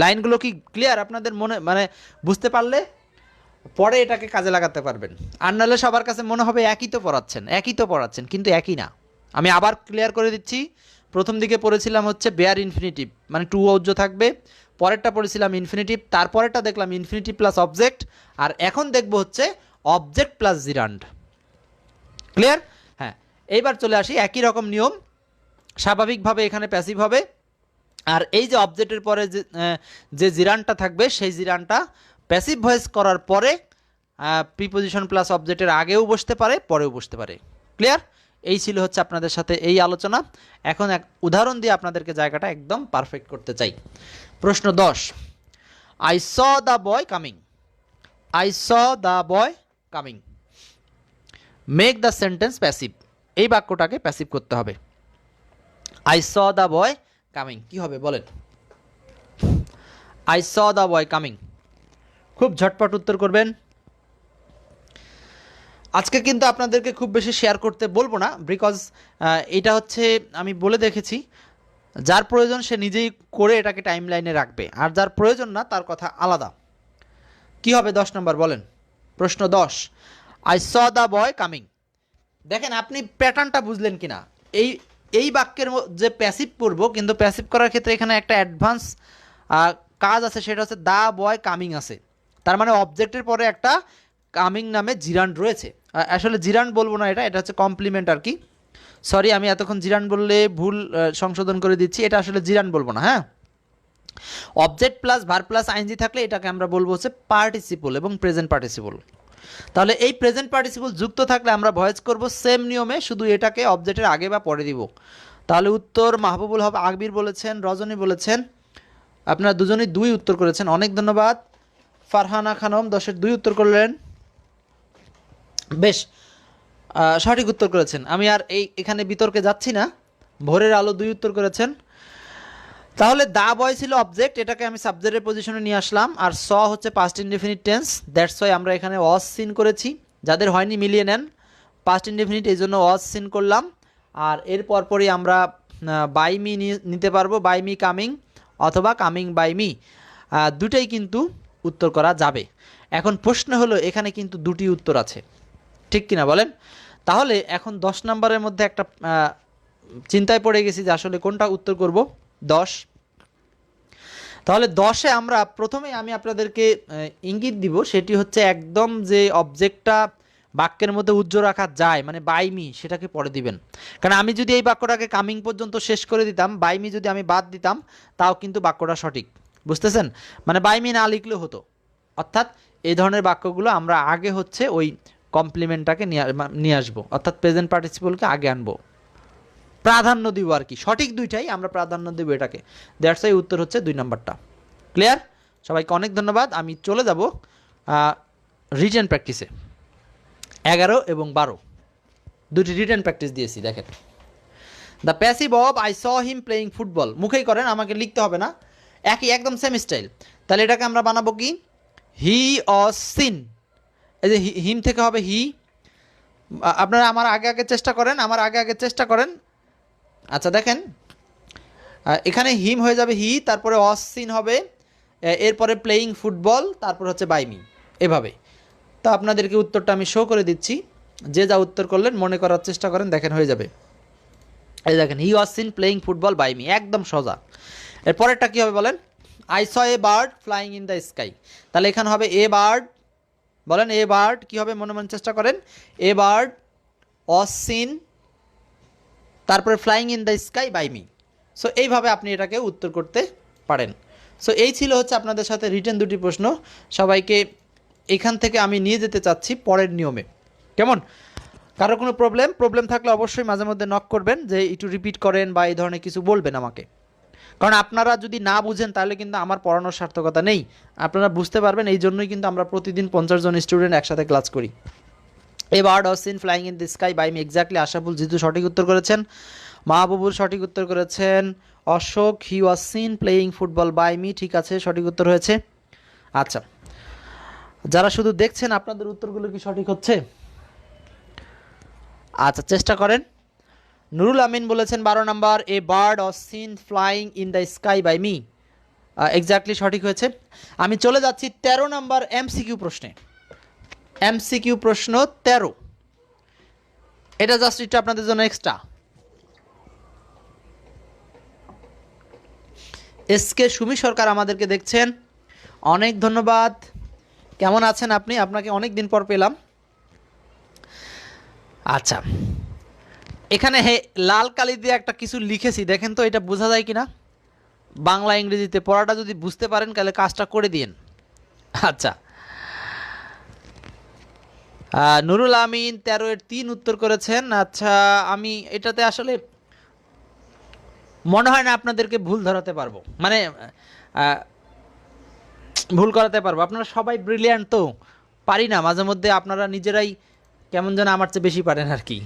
লাইনগুলো কি ক্লিয়ার আপনাদের মনে, মানে বুঝতে পারলে পরে এটাকে কাজে লাগাতে পারবেন। আর নাহলে সবার কাছে মনে হবে একই তো পড়াচ্ছেন, একই তো পড়াচ্ছেন, কিন্তু একই না। আমি আবার ক্লিয়ার করে দিচ্ছি, প্রথম দিকে পড়েছিলাম হচ্ছে বেয়ার ইনফিনিটিভ, মানে টু ঔজ্য থাকবে, পরেরটা পড়েছিলাম ইনফিনিটিভ, তারপরেরটা দেখলাম ইনফিনিটিভ প্লাস অবজেক্ট, আর এখন দেখব হচ্ছে অবজেক্ট প্লাস জিরান্ড। ক্লিয়ার? হ্যাঁ, এইবার চলে আসি একই রকম নিয়ম, স্বাভাবিকভাবে এখানে প্যাসিভ হবে, আর এই যে অবজেক্টের পরে যে জিরানটা থাকবে সেই জিরানটা প্যাসিভ ভয়েস করার পরে প্রিপোজিশন প্লাস অবজেক্টের আগেও বসতে পারে, পরেও বসতে পারে। ক্লিয়ার? এই ছিল হচ্ছে আপনাদের সাথে এই আলোচনা। এখন এক উদাহরণ দিয়ে আপনাদেরকে জায়গাটা একদম পারফেক্ট করতে চাই। প্রশ্ন 10, I saw the boy coming, I saw the boy coming, make the sentence passive. এই বাক্যটাকে প্যাসিভ করতে হবে। I saw the boy coming কি হবে বলেন? I saw the boy coming, খুব ঝটপট উত্তর করবেন। আজকে কিন্তু আপনাদেরকে খুব বেশি শেয়ার করতে বলবো না, বিকজ এটা হচ্ছে আমি বলে দেখেছি, যার প্রয়োজন সে নিজেই করে এটাকে টাইম লাইনে রাখবে, আর যার প্রয়োজন না তার কথা আলাদা। কি হবে 10 নম্বর বলেন? প্রশ্ন 10, I saw the boy coming. দেখেন আপনি প্যাটার্নটা বুঝলেন কিনা। এই বাক্যের যে প্যাসিভ করব, কিন্তু প্যাসিভ করার ক্ষেত্রে এখানে একটা অ্যাডভান্স কাজ আছে, সেটা হচ্ছে দ্য বয় কামিং আছে, তার মানে অবজেক্টের পরে একটা কামিং নামে জিরান্ড রয়েছে। আসলে জিরান্ড বলবো না, এটা হচ্ছে কমপ্লিমেন্ট আর কি। সরি, আমি এতক্ষণ জিরান্ড বললে ভুল সংশোধন করে দিচ্ছি, এটা আসলে জিরান্ড বলবো না। হ্যাঁ, object plus verb plus I N G থাকলে এটাকে আমরা বলবো হচ্ছে পার্টিসিপল এবং প্রেজেন্ট পার্টিসিপল। তাহলে এই প্রেজেন্ট পার্টিসিপল যুক্ত থাকলে আমরা ভয়েস করব সেম নিয়মে, শুধু এটাকে অবজেক্টের আগে বা পরে দিব। তাহলে উত্তর মাহবুবুল হক আকবির বলেছেন, রজনী বলেছেন, আপনারা দুজনেই 2 উত্তর করেছেন, অনেক ধন্যবাদ। ফারহানা খানম 10-এর 2 উত্তর করলেন, বেশ সঠিক উত্তর করেছেন। আমি আর এখানে বিতর্কে যাচ্ছি না। ভোরের আলো 2 উত্তর করেছেন। তাহলে দা বয় ছিল অবজেক্ট, এটাকে আমি সাবজেক্টের পজিশনে নিয়ে আসলাম, আর স হচ্ছে past indefinite tense, that's Y আমরা এখানে ওয়াজ সিন করেছি। যাদের হয়নি মিলিয়ে নেন, পাস্ট ইনডেফিনিট এই জন্য ওয়াজ সিন করলাম। আর এর পরপরই আমরা বাই মি নিতে পারবো, বাই মি কামিং অথবা কামিং বাই মি, দুটাই কিন্তু উত্তর করা যাবে। এখন প্রশ্ন হলো এখানে কিন্তু 2টি উত্তর আছে, ঠিক কিনা বলেন? তাহলে এখন 10 নম্বরের মধ্যে একটা চিন্তায় পড়ে গেছি যে আসলে কোনটা উত্তর করব। 10, তাহলে 10-এ আমরা প্রথমেই আমি আপনাদেরকে ইঙ্গিত দিব, সেটি হচ্ছে একদম যে অবজেক্টটা বাক্যের মধ্যে উজ্জ্বল রাখা যায়, মানে বাই মি, সেটাকে পরে দিবেন। কারণ আমি যদি এই বাক্যটাকে কামিং পর্যন্ত শেষ করে দিতাম, বাই মি যদি আমি বাদ দিতাম, তাও কিন্তু বাক্যটা সঠিক, বুঝতেছেন? মানে বাই মি না লিখলেও হতো। অর্থাৎ এই ধরনের বাক্যগুলো আমরা আগে হচ্ছে ওই কমপ্লিমেন্টটাকে নিয়ে আসবো, অর্থাৎ প্রেজেন্ট পার্টিসিপলকে আগে আনবো, প্রাধান্য দিব আর কি। সঠিক দুইটাই আমরা প্রাধান্য দেব এটাকে, দ্যাটস ওয়াই উত্তর হচ্ছে 2 নম্বরটা। ক্লিয়ার? সবাইকে অনেক ধন্যবাদ। আমি চলে যাব রিটেন প্র্যাকটিসে। 11 এবং 12 দুটি রিটেন প্র্যাকটিস দিয়েছি, দেখেন। The passive of I saw him playing football, মুখেই করেন, আমাকে লিখতে হবে না, একদম সেম স্টাইল। তাহলে এটাকে আমরা বানাবো কি? হি অস সিন, এই যে হিম থেকে হবে হি। আপনারা আমার আগে আগে চেষ্টা করেন। আচ্ছা দেখেন, এখানে হিম হয়ে যাবে হি, তারপরে অস সিন হবে, এরপরে প্লেয়িং ফুটবল, তারপর হচ্ছে বাই মি, এভাবে। তো আপনাদেরকে উত্তরটা আমি শো করে দিচ্ছি, যে যা উত্তর করলেন মনে করার চেষ্টা করেন, দেখেন হয়ে যাবে। এই দেখেন, he was seen playing football by me, একদম সোজা। এরপরেরটা কী হবে বলেন? I saw a bird flying in the sky, তাহলে এখানে হবে এ বার্ড, বলেন এ বার্ড কী হবে, মনে মনে চেষ্টা করেন। এ বার্ড ওয়াজ সিন, তারপরে flying in the sky by me. So এইভাবে আপনি এটাকে উত্তর করতে পারেন। সো এই ছিল হচ্ছে আপনাদের সাথে রিটেন 2টি প্রশ্ন। সবাইকে এখান থেকে আমি নিয়ে যেতে চাচ্ছি পরের নিয়মে, কেমন? কারো কোনো প্রবলেম থাকলে অবশ্যই মাঝে মধ্যে নক করবেন, যে একটু রিপিট করেন বা এই ধরনের কিছু বলবেন আমাকে। কারণ আপনারা যদি না বুঝেন তাহলে কিন্তু আমার পড়ানোর সার্থকতা নেই। আপনারা বুঝতে পারবেন, এই জন্যই কিন্তু আমরা প্রতিদিন 50 জন স্টুডেন্ট একসাথে ক্লাস করি। A bird was seen flying in the sky by me, exactly. Ashaful Jitu সঠিক উত্তর করেছেন, মাহবুবুর সঠিক উত্তর করেছেন, Ashok he was seen playing football by me, ঠিক আছে, সঠিক উত্তর হয়েছে। আচ্ছা, যারা শুধু দেখছেন আপনাদের উত্তরগুলো কি সঠিক হচ্ছে? আচ্ছা, চেষ্টা করেন। নুরুল আমিন বলেছেন 12 নম্বর, a bird was seen flying in the sky by me, exactly সঠিক হয়েছে। আমি চলে যাচ্ছি 13 নম্বর এমসিকিউ প্রশ্নে। এমসিকিউ প্রশ্ন 13, এটা জাস্ট এটা আপনাদের জন্য এক্সট্রা। এসকে সুমি সরকার আমাদেরকে দেখছেন, অনেক ধন্যবাদ। কেমন আছেন আপনি? আপনাকে অনেক দিন পর পেলাম। আচ্ছা, এখানে লাল কালি দিয়ে একটা কিছু লিখেছি, দেখেন তো এটা বোঝা যায় কিনা। বাংলা ইংরেজিতে পড়াটা যদি বুঝতে পারেন তাহলে কাজটা করে দিন। আচ্ছা, নুরুল আমিন 13-এর 3 উত্তর করেছেন। আচ্ছা, আমি এটাতে আসলে মনে হয় না আপনাদেরকে ভুল ধরাতে পারবো, মানে ভুল করাতে পারবো। আপনারা সবাই ব্রিলিয়ান্ট, তো পারি না মাঝে মধ্যে, আপনারা নিজেরাই কেমন যেন আমার চেয়ে বেশি পারেন আর কি।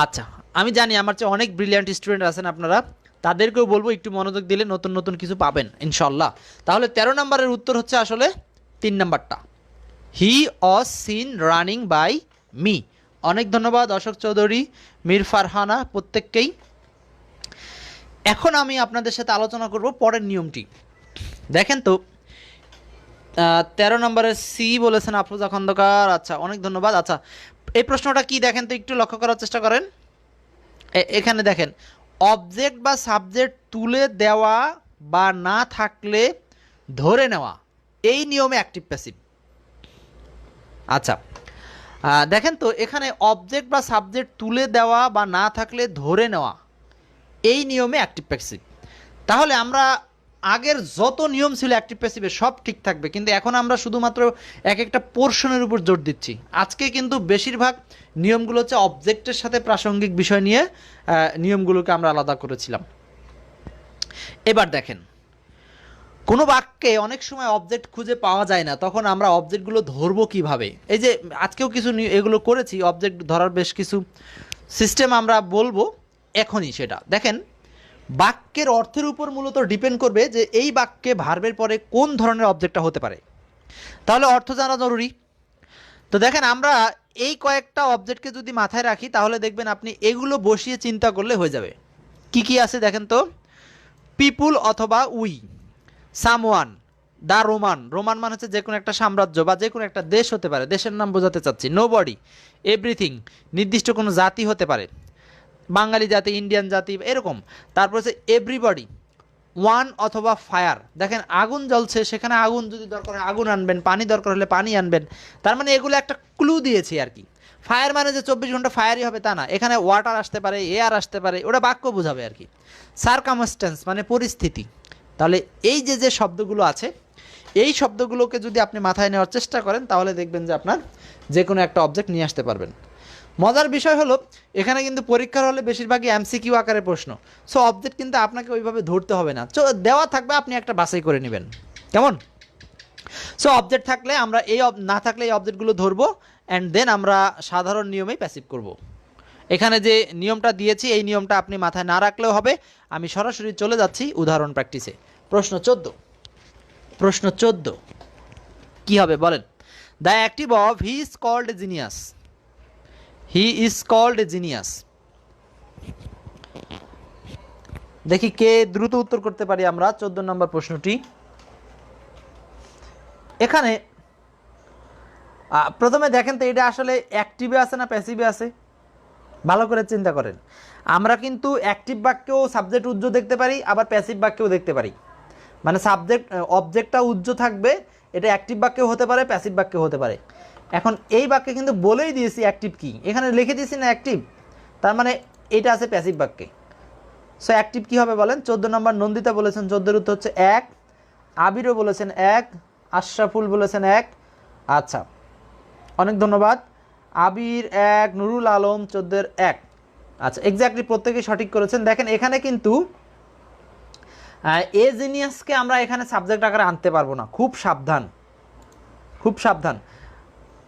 আচ্ছা, আমি জানি আমার চেয়ে অনেক ব্রিলিয়ান্ট স্টুডেন্ট আছেন আপনারা, তাদেরকেও বলবো একটু মনোযোগ দিলে নতুন নতুন কিছু পাবেন ইনশাল্লাহ। তাহলে 13 নম্বরের উত্তর হচ্ছে আসলে 3 নম্বরটা, he was seen running by me. অনেক ধন্যবাদ অশোক চৌধুরী, মীর ফারহানা, প্রত্যেককেই। এখন আমি আপনাদের সাথে আলোচনা করব পরের নিয়মটি। দেখেন তো, 13 নম্বরের সি বলেছেন আফরোজা খন্দকার। আচ্ছা, অনেক ধন্যবাদ। আচ্ছা, এই প্রশ্নটা কি দেখেন তো, একটু লক্ষ্য করার চেষ্টা করেন। এখানে দেখেন, অবজেক্ট বা সাবজেক্ট তুলে দেওয়া বা না থাকলে ধরে নেওয়া, এই নিয়মে অ্যাক্টিভ প্যাসিভ। আচ্ছা, দেখেন তো এখানে অবজেক্ট বা সাবজেক্ট তুলে দেওয়া বা না থাকলে ধরে নেওয়া, এই নিয়মে অ্যাক্টিভ প্যাসিভ। তাহলে আমরা আগের যত নিয়ম ছিল অ্যাক্টিভ প্যাসিভে সব ঠিক থাকবে, কিন্তু এখন আমরা শুধুমাত্র এক একটা পোর্শনের উপর জোর দিচ্ছি। আজকে কিন্তু বেশিরভাগ নিয়মগুলো হচ্ছে অবজেক্টের সাথে প্রাসঙ্গিক বিষয় নিয়ে নিয়মগুলোকে আমরা আলাদা করেছিলাম। এবার দেখেন, কোনো বাক্যে অনেক সময় অবজেক্ট খুঁজে পাওয়া যায় না, তখন আমরা অবজেক্টগুলো ধরবো কিভাবে? এই যে আজকেও কিছু এগুলো করেছি, অবজেক্ট ধরার বেশ কিছু সিস্টেম আমরা বলবো এখনই। সেটা দেখেন, বাক্যের অর্থের উপর মূলত ডিপেন্ড করবে যে এই বাক্যে ভার্বের পরে কোন ধরনের অবজেক্টটা হতে পারে। তাহলে অর্থ জানা জরুরি। তো দেখেন, আমরা এই কয়েকটা অবজেক্টকে যদি মাথায় রাখি তাহলে দেখবেন আপনি এগুলো বসিয়ে চিন্তা করলে হয়ে যাবে। কি কি আছে দেখেন তো? পিপুল অথবা we, someone, the Roman, Roman মানে হচ্ছে যে কোনো একটা সাম্রাজ্য বা যে কোনো একটা দেশ হতে পারে, দেশের নাম বোঝাতে চাচ্ছি। নোবডি, এভরিথিং, নির্দিষ্ট কোনো জাতি হতে পারে, বাঙালি জাতি, ইন্ডিয়ান জাতি, এরকম। তারপর হচ্ছে এভরিবডি, ওয়ান অথবা ফায়ার, দেখেন আগুন জ্বলছে, সেখানে আগুন যদি দরকার হয় আগুন আনবেন, পানি দরকার হলে পানি আনবেন। তার মানে এগুলো একটা ক্লু দিয়েছি আর কি। ফায়ার মানে যে 24 ঘন্টা ফায়ারই হবে তা না, এখানে ওয়াটার আসতে পারে, এয়ার আসতে পারে, ওটা বাক্য বোঝাবে আর কি। সারকামস্ট্যান্স মানে পরিস্থিতি। তাহলে এই যে যে শব্দগুলো আছে, এই শব্দগুলোকে যদি আপনি মাথায় নেওয়ার চেষ্টা করেন তাহলে দেখবেন যে আপনার যে কোনো একটা অবজেক্ট নিয়ে আসতে পারবেন। মজার বিষয় হলো এখানে কিন্তু পরীক্ষার হলে বেশিরভাগই এমসিকিউ আকারের প্রশ্ন। সো অবজেক্ট কিন্তু আপনাকে ওইভাবে ধরতে হবে না, দেওয়া থাকবে, আপনি একটা বাছাই করে নেবেন, কেমন? সো অবজেক্ট থাকলে আমরা না থাকলে এই অবজেক্টগুলো ধরবো, অ্যান্ড দেন আমরা সাধারণ নিয়মেই প্যাসিভ করব। এখানে যে নিয়মটা দিয়েছি এই নিয়মটা আপনি মাথায় না রাখলেও হবে। আমি সরাসরি চলে যাচ্ছি উদাহরণ প্র্যাকটিসে। প্রশ্ন 14, প্রশ্ন 14 কি হবে বলেন? The active of he is called a genius, he is called a genius. দেখি কে দ্রুত উত্তর করতে পারি আমরা 14 নম্বর প্রশ্নটি। এখানে প্রথমে দেখেন তো এটা আসলে অ্যাক্টিভে আছে না প্যাসিভে আছে, ভালো করে চিন্তা করেন। আমরা কিন্তু অ্যাক্টিভ বাক্যেও সাবজেক্ট উজ্জ্ব দেখতে পারি, আবার প্যাসিভ বাক্যেও দেখতে পারি। মানে সাবজেক্ট অবজেক্টটা উজ্জ্ব থাকবে, এটা অ্যাক্টিভ বাক্যেও হতে পারে, প্যাসিভ বাক্যেও হতে পারে। এখন এই বাক্যে কিন্তু বলেই দিয়েছি অ্যাক্টিভ কি, এখানে লিখে দিয়েছি না অ্যাক্টিভ, তার মানে এটা আছে প্যাসিভ বাক্যে। সো অ্যাক্টিভ কী হবে বলেন? 14 নম্বর নন্দিতা বলেছেন 14 উত্তর হচ্ছে 1, আবিরও বলেছেন 1, আশরাফুল বলেছেন 1। আচ্ছা, অনেক ধন্যবাদ। আবির 1, নুরুল আলম 14 1। আচ্ছা, এক্স্যাক্টলি প্রত্যেকেই সঠিক করেছেন। দেখেন এখানে কিন্তু এ জিনিয়াসকে আমরা এখানে সাবজেক্ট আকারে আনতে পারবো না, খুব সাবধান, খুব সাবধান।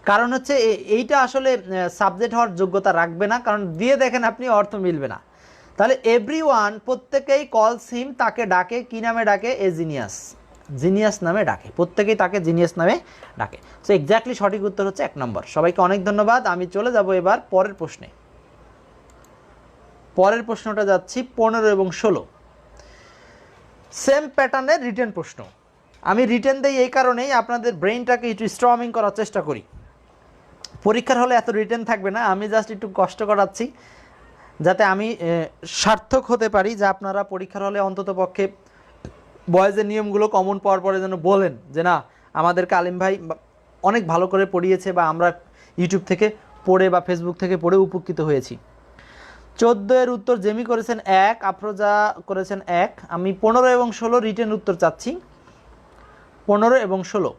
কারণ হচ্ছে এইটা আসলে সাবজেক্ট হওয়ার যোগ্যতা রাখবে না, কারণ দিয়ে দেখেন আপনি অর্থ মিলবে না। তাহলে এভরিওয়ান প্রত্যেকেই কলস হিম, তাকে ডাকে, কি নামে ডাকে? এ জিনিয়াস, জিনিয়াস নামে ডাকে, প্রত্যেকেই তাকে জিনিয়াস নামে ডাকে। সো এক্স্যাক্টলি সঠিক উত্তর হচ্ছে 1 নম্বর। সবাইকে অনেক ধন্যবাদ। আমি চলে যাব এবার পরের প্রশ্নে। পরের প্রশ্নটা যাচ্ছি 15 এবং 16, সেম প্যাটার্নের রিটেন প্রশ্ন। আমি রিটেন দেই এই কারণেই আপনাদের ব্রেইনটাকে একটু স্ট্রমিং করার চেষ্টা করি। পরীক্ষার হলে এত রিটেন থাকবে না, আমি জাস্ট একটু কষ্ট করাচ্ছি যাতে আমি সার্থক হতে পারি, যে আপনারা পরীক্ষার হলে অন্তত পক্ষে বয়েজের নিয়মগুলো কমন পাওয়ার পরে যেন বলেন যে না, আমাদেরকে আলিম ভাই অনেক ভালো করে পড়িয়েছে, বা আমরা ইউটিউব থেকে পড়ে বা ফেসবুক থেকে পড়ে উপকৃত হয়েছি। 14 এর উত্তর জেমি করেছেন 1, আফরোজা করেছেন 1। আমি 15 এবং 16 রিটেন উত্তর চাচ্ছি। 15 এবং 16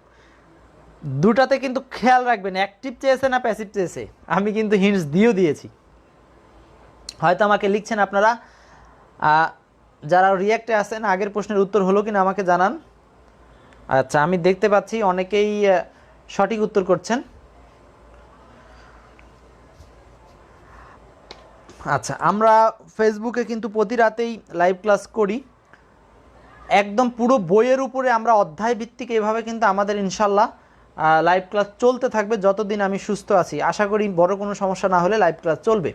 দুটাতে কিন্তু খেয়াল রাখবেন অ্যাক্টিভ চেয়েছে না প্যাসিভ চেয়েছে, আমি কিন্তু হিন্টস দিয়েও দিয়েছি। হয়তো আমাকে লিখছেন আপনারা, যারা রিয়াক্টে আছেন, আগের প্রশ্নের উত্তর হলো কিনা আমাকে জানান। আচ্ছা, আমি দেখতে পাচ্ছি অনেকেই সঠিক উত্তর করছেন। আচ্ছা, আমরা ফেসবুকে কিন্তু প্রতি রাতেই লাইভ ক্লাস করি, একদম পুরো বইয়ের উপরে আমরা অধ্যায় ভিত্তিক, এভাবে কিন্তু আমাদের ইনশাল্লাহ লাইভ ক্লাস চলতে থাকবে যতদিন আমি সুস্থ আছি। আশা করি বড় কোনো সমস্যা না হলে লাইভ ক্লাস চলবে।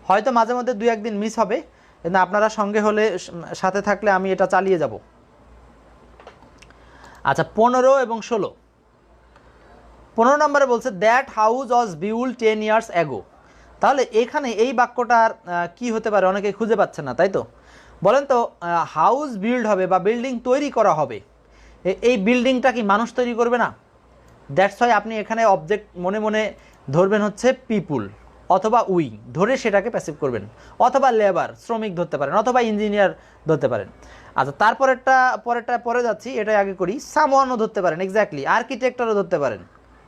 হয়তো মাঝে মধ্যে 2-1 দিন মিস হবে, কিন্তু আপনারা সঙ্গে হলে, সাথে থাকলে আমি এটা চালিয়ে যাব। আচ্ছা, 15 এবং 16, 15 নম্বরে বলছে that house was build 10 years ago. তাহলে এখানে এই বাক্যটার কি হতে পারে? অনেকে খুঁজে পাচ্ছেন না, তাই তো? বলেন তো, হাউস বিল্ড হবে বা বিল্ডিং তৈরি করা হবে, এই বিল্ডিংটা কি মানুষ তৈরি করবে না? দ্যাটস ওয়াই আপনি এখানে অবজেক্ট মনে মনে ধরবেন হচ্ছে পিপুল অথবা উই, ধরে সেটাকে প্যাসিভ করবেন, অথবা লেবার শ্রমিক ধরতে পারেন, অথবা ইঞ্জিনিয়ার ধরতে পারেন। আচ্ছা, পরে যাচ্ছি, এটাই আগে করি। সামওয়ানও ধরতে পারেন, এক্স্যাক্টলি আর্কিটেক্টরও ধরতে পারেন,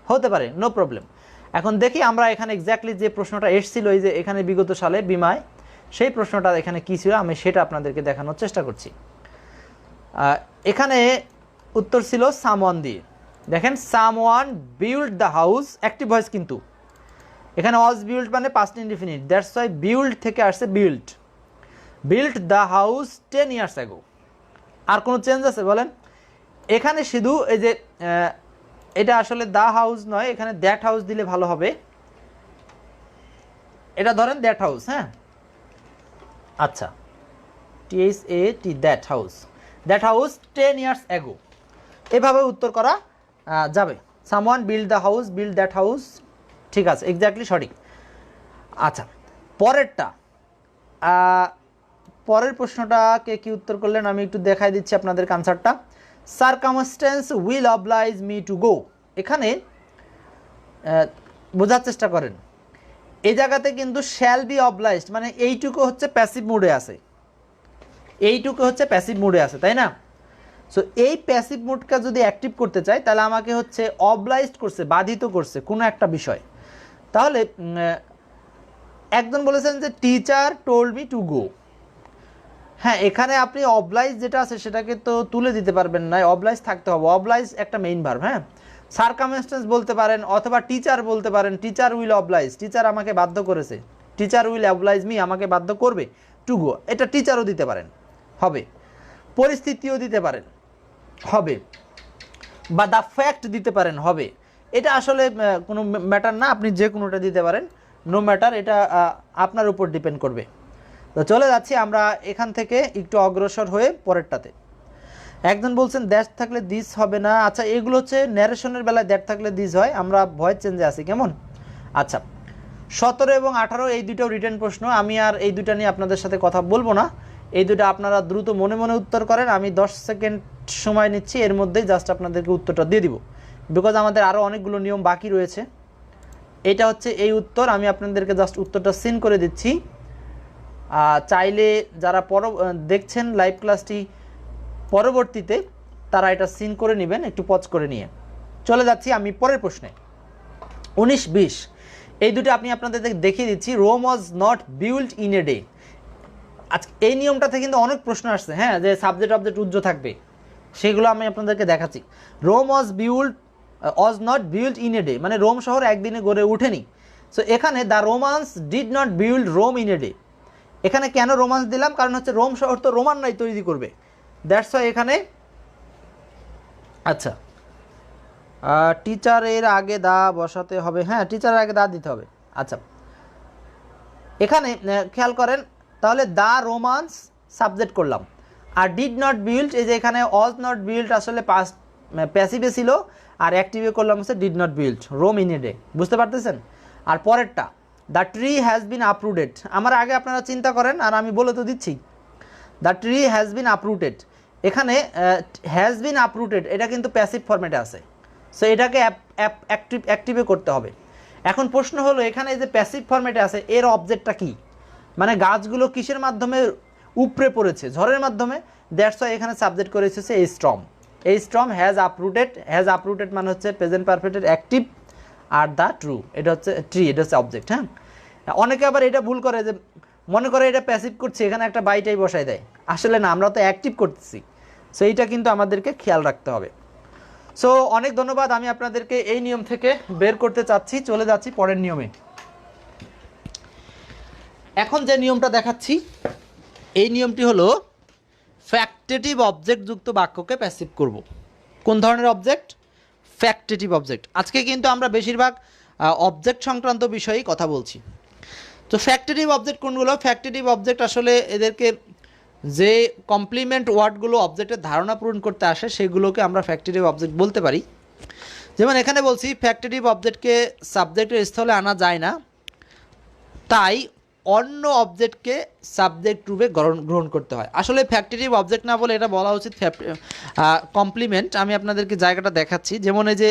হতে পারে, নো প্রবলেম। এখন দেখি আমরা এখানে এক্স্যাক্টলি যে প্রশ্নটা এসেছিল এই যে এখানে বিগত সালে বিমায়, সেই প্রশ্নটা এখানে কী ছিল আমি সেটা আপনাদেরকে দেখানোর চেষ্টা করছি। এখানে উত্তর ছিল সামওয়ান দিয়ে। দেখেন, someone build the house, active voice কিন্তু এখানে ওয়াজ বিল্ড মানে past indefinite, that's why build থেকে আসছে build the house 10 years ago। আর কোনো চেঞ্জ আছে বলেন? এখানে শুধু এই যে এটা আসলে দ্য হাউস নয়, এখানে দ্যাট হাউস দিলে ভালো হবে। এটা ধরেন দ্যাট হাউস, হ্যাঁ, আচ্ছা, THAT that house 10 years ago, এভাবে উত্তর করা যাবে। Someone build the house, build that house, ঠিক আছে, এক্স্যাক্টলি সঠিক। আচ্ছা, পরের প্রশ্নটাকে কি উত্তর করলেন আমি একটু দেখাই দিচ্ছি আপনাদের আনসারটা। Circumstance will oblige me to go, এখানে বোঝার চেষ্টা করেন, এই জায়গাতে কিন্তু শ্যাল বি অবলাইজড মানে এইটুকু হচ্ছে প্যাসিভ মুডে আছে, তাই না? সো এই প্যাসিভ মুডকে যদি অ্যাক্টিভ করতে চাই তাহলে আমাকে হচ্ছে অবলাইজড করছে, বাধিত করছে কোনো একটা বিষয়। তাহলে একজন বলেছেন যে টিচার টোল্ড মি টু গো, হ্যাঁ, এখানে আপনি অবলাইজ যেটা আছে সেটাকে তো তুলে দিতে পারবেন না, অবলাইজ থাকতে হবে, অবলাইজ একটা মেইন ভার্ব। হ্যাঁ, সারকামস্টেন্স বলতে পারেন, অথবা টিচার বলতে পারেন, টিচার উইল অবলাইজ, টিচার আমাকে বাধ্য করেছে, টিচার উইল অবলাইজ মি, আমাকে বাধ্য করবে টু গো, এটা টিচারও দিতে পারেন, হবে। পরিস্থিতিও দিতে পারেন, হবে। বা দ্য ফ্যাক্ট দিতে পারেন, হবে। এটা আসলে কোনো ম্যাটার না, আপনি যে কোনোটা দিতে পারেন, নো ম্যাটার, এটা আপনার উপর ডিপেন্ড করবে। তো চলে যাচ্ছি আমরা এখান থেকে একটু অগ্রসর হয়ে পরেরটাতে। একজন বলছেন দ্যাট থাকলে দিস হবে না। আচ্ছা, এগুলো হচ্ছে ন্যারেশনের বেলায় দ্যাট থাকলে দিস হয়, আমরা ভয়েস চেঞ্জে আছি কেমন। আচ্ছা, 17 এবং 18 এই দুটো রিটেন প্রশ্ন, আমি আর এই দুটা নিয়ে আপনাদের সাথে কথা বলবো না, এই দুটো আপনারা দ্রুত মনে মনে উত্তর করেন। আমি 10 সেকেন্ড সময় নিচ্ছি, এর মধ্যেই জাস্ট আপনাদেরকে উত্তরটা দিয়ে দিব, বিকজ আমাদের আরও অনেকগুলো নিয়ম বাকি রয়েছে। এটা হচ্ছে এই উত্তর, আমি আপনাদেরকে জাস্ট উত্তরটা সিন করে দিচ্ছি। চাইলে যারা দেখছেন লাইভ ক্লাসটি পরবর্তীতে তারা এটা সিন করে নেবেন, একটু পজ করে নিয়ে। চলে যাচ্ছি আমি পরের প্রশ্নে। 19-20 এই দুটো আপনি আপনাদের দেখিয়ে দিচ্ছি। Rome was not build in a day. আজকে এই নিয়মটাতে কিন্তু অনেক প্রশ্ন আসছে, হ্যাঁ, যে সাবজেক্ট অবজেক্ট উজ্জ্ব থাকবে, সেগুলো আমি আপনাদেরকে দেখাচ্ছি। Rome was not build in a day মানে রোম শহর একদিনে গড়ে ওঠেনি। সো এখানে the Romans did not build Rome in a day. এখানে কেন রোমান্স দিলাম? কারণ হচ্ছে রোম শহর তো রোমানরাই তৈরি করবে, দ্যাটস ওয়াই এখানে। আচ্ছা, টিচারের আগে দা বসাতে হবে, হ্যাঁ, টিচারের আগে দা দিতে হবে। আচ্ছা, এখানে খেয়াল করেন, তাহলে দা রোমান্স সাবজেক্ট করলাম, আর ডিড নট বিল্ড, এই যে এখানে ওয়াজ নট বিল্ড আসলে পাস্ট প্যাসিভে ছিল, আর অ্যাক্টিভে করলাম হচ্ছে did not build Rome in a day, বুঝতে পারতেছেন? আর পরেরটা, the tree has been uprooted, আমার আগে আপনারা চিন্তা করেন আর আমি বলে তো দিচ্ছি। The tree has been uprooted, এখানে হ্যাজ বিন আপরুটেড এটা কিন্তু প্যাসিভ ফরম্যাটে আছে, সো এটাকে অ্যাক্টিভে করতে হবে। এখন প্রশ্ন হলো, এখানে যে প্যাসিভ ফরম্যাটে আছে এর অবজেক্টটা কি? মানে গাছগুলো কিসের মাধ্যমে উপড়ে পড়েছে? ঝড়ের মাধ্যমে, দ্যাটস ওয়াই এখানে সাবজেক্ট করে এসেছে এই স্টর্ম। এই স্টর্ম হ্যাজ আপরুটেড মানে হচ্ছে প্রেজেন্ট পারফেক্টের অ্যাক্টিভ, আর দ্য ট্রু এটা হচ্ছে ট্রি, এটা হচ্ছে অবজেক্ট। হ্যাঁ, অনেকে আবার এটা ভুল করে, যে মনে করে এটা প্যাসিভ করছে, এখানে একটা বাইটাই বসায় দেয়, আসলে না, আমরা তো অ্যাক্টিভ করতেছি। সো এইটা কিন্তু আমাদেরকে খেয়াল রাখতে হবে। সো অনেক ধন্যবাদ, আমি আপনাদেরকে এই নিয়ম থেকে বের করতে চাচ্ছি। চলে যাচ্ছি পরের নিয়মে। এখন যে নিয়মটা দেখাচ্ছি এই নিয়মটি হলো ফ্যাক্টেটিভ অবজেক্ট যুক্ত বাক্যকে প্যাসিভ করব। কোন ধরনের অবজেক্ট? Factitive object. আজকে কিন্তু আমরা বেশিরভাগ অবজেক্ট সংক্রান্ত বিষয়েই কথা বলছি। তো ফ্যাক্টেটিভ অবজেক্ট কোনগুলো? ফ্যাক্টেটিভ অবজেক্ট আসলে এদেরকে যে কমপ্লিমেন্ট ওয়ার্ডগুলো অবজেক্টের ধারণা পূরণ করতে আসে সেগুলোকে আমরা ফ্যাক্টেটিভ অবজেক্ট বলতে পারি। যেমন এখানে বলছি ফ্যাক্টেটিভ অবজেক্টকে সাবজেক্টের স্থলে আনা যায় না, তাই অন্য অবজেক্টকে সাবজেক্ট রূপে গ্রহণ করতে হয়। আসলে ফ্যাক্টরিটিভ অবজেক্ট না বলে এটা বলা উচিত কমপ্লিমেন্ট। আমি আপনাদেরকে জায়গাটা দেখাচ্ছি, যেমন এই যে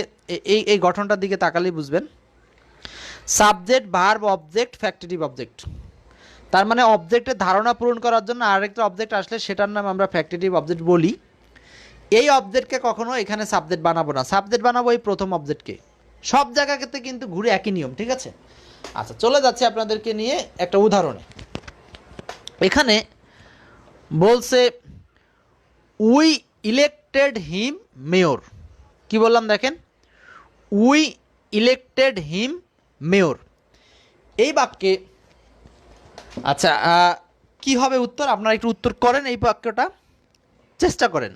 এই গঠনটার দিকে তাকালেই বুঝবেন। Subject, verb, object, factitive object. তার মানে অবজেক্টের ধারণা পূরণ করার জন্য আরেকটা অবজেক্ট আসলে সেটার নাম আমরা ফ্যাক্টরিটিভ অবজেক্ট বলি। এই অবজেক্টকে কখনো এখানে সাবজেক্ট বানাবো না, সাবজেক্ট বানাবো এই প্রথম অবজেক্টকে। সব জায়গাতে কিন্তু ঘুরে একই নিয়ম, ঠিক আছে? আচ্ছা, চলে যাচ্ছে আপনাদেরকে নিয়ে একটা উদাহরণে। এখানে বলছে উই ইলেক্টেড হিম মেয়র। কি বললাম দেখেন, উই ইলেক্টেড হিম মেয়র। এই বাক্যে আচ্ছা কি হবে উত্তর? আপনারা একটু উত্তর করেন, এই বাক্যটা চেষ্টা করেন,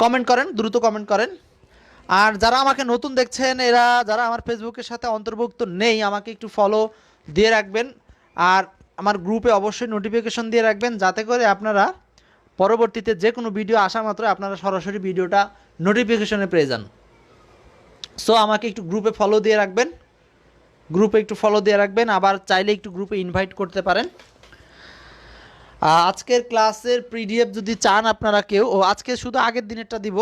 কমেন্ট করেন, দ্রুত কমেন্ট করেন। আর যারা আমাকে নতুন দেখছেন, এরা যারা আমার ফেসবুকের সাথে অন্তর্ভুক্ত নেই, আমাকে একটু ফলো দিয়ে রাখবেন। আর আমার গ্রুপে অবশ্যই নোটিফিকেশন দিয়ে রাখবেন, যাতে করে আপনারা পরবর্তীতে যে কোনো ভিডিও আসা মাত্র আপনারা সরাসরি ভিডিওটা নোটিফিকেশনে পেয়ে যান। সো আমাকে একটু গ্রুপে ফলো দিয়ে রাখবেন, গ্রুপে একটু ফলো দিয়ে রাখবেন। আবার চাইলে একটু গ্রুপে ইনভাইট করতে পারেন। আজকের ক্লাসের পিডিএফ যদি চান আপনারা কেউ, আজকে শুধু আগের দিনেরটা দিব,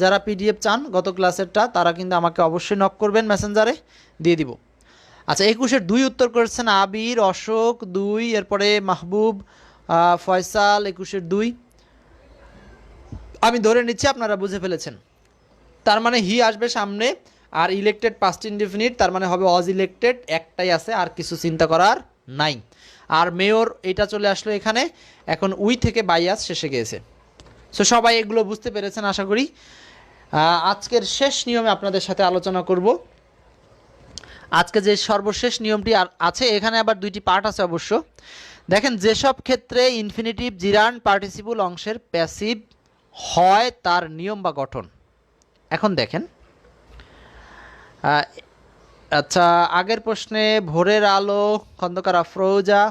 যারা পিডিএফ চান গত ক্লাসেরটা তারা কিন্তু আমাকে অবশ্যই নক করবেন, মেসেঞ্জারে দিয়ে দিব। আচ্ছা, 21-এর 2 উত্তর করেছেন আবির, অশোক 2, এরপরে মাহবুব, ফয়সাল 21-এর 2। আমি ধরে নিচ্ছি আপনারা বুঝে ফেলেছেন। তার মানে হি আসবে সামনে, আর ইলেক্টেড পাস্ট ইনডেফিনিট, তার মানে হবে অজ ইলেক্টেড, একটাই আছে, আর কিছু চিন্তা করার নাই। আর মেয়র এটা চলে আসলো এখানে, এখন উই থেকে বাইয়াস শেষে গিয়েছে। সো সবাই এগুলো বুঝতে পেরেছেন আশা করি। আজকের শেষ নিয়মে আপনাদের সাথে আলোচনা করব। আজকে যে সর্বশেষ নিয়মটি আছে, এখানে আবার 2টি পার্ট আছে অবশ্য। দেখেন, যেসব ক্ষেত্রে ইনফিনিটিভ জিরান্ড পার্টিসিপল অংশের প্যাসিভ হয় তার নিয়ম বা গঠন। এখন দেখেন, আচ্ছা আগের প্রশ্নে ভোরের আলো, খন্দকার আফরোজা,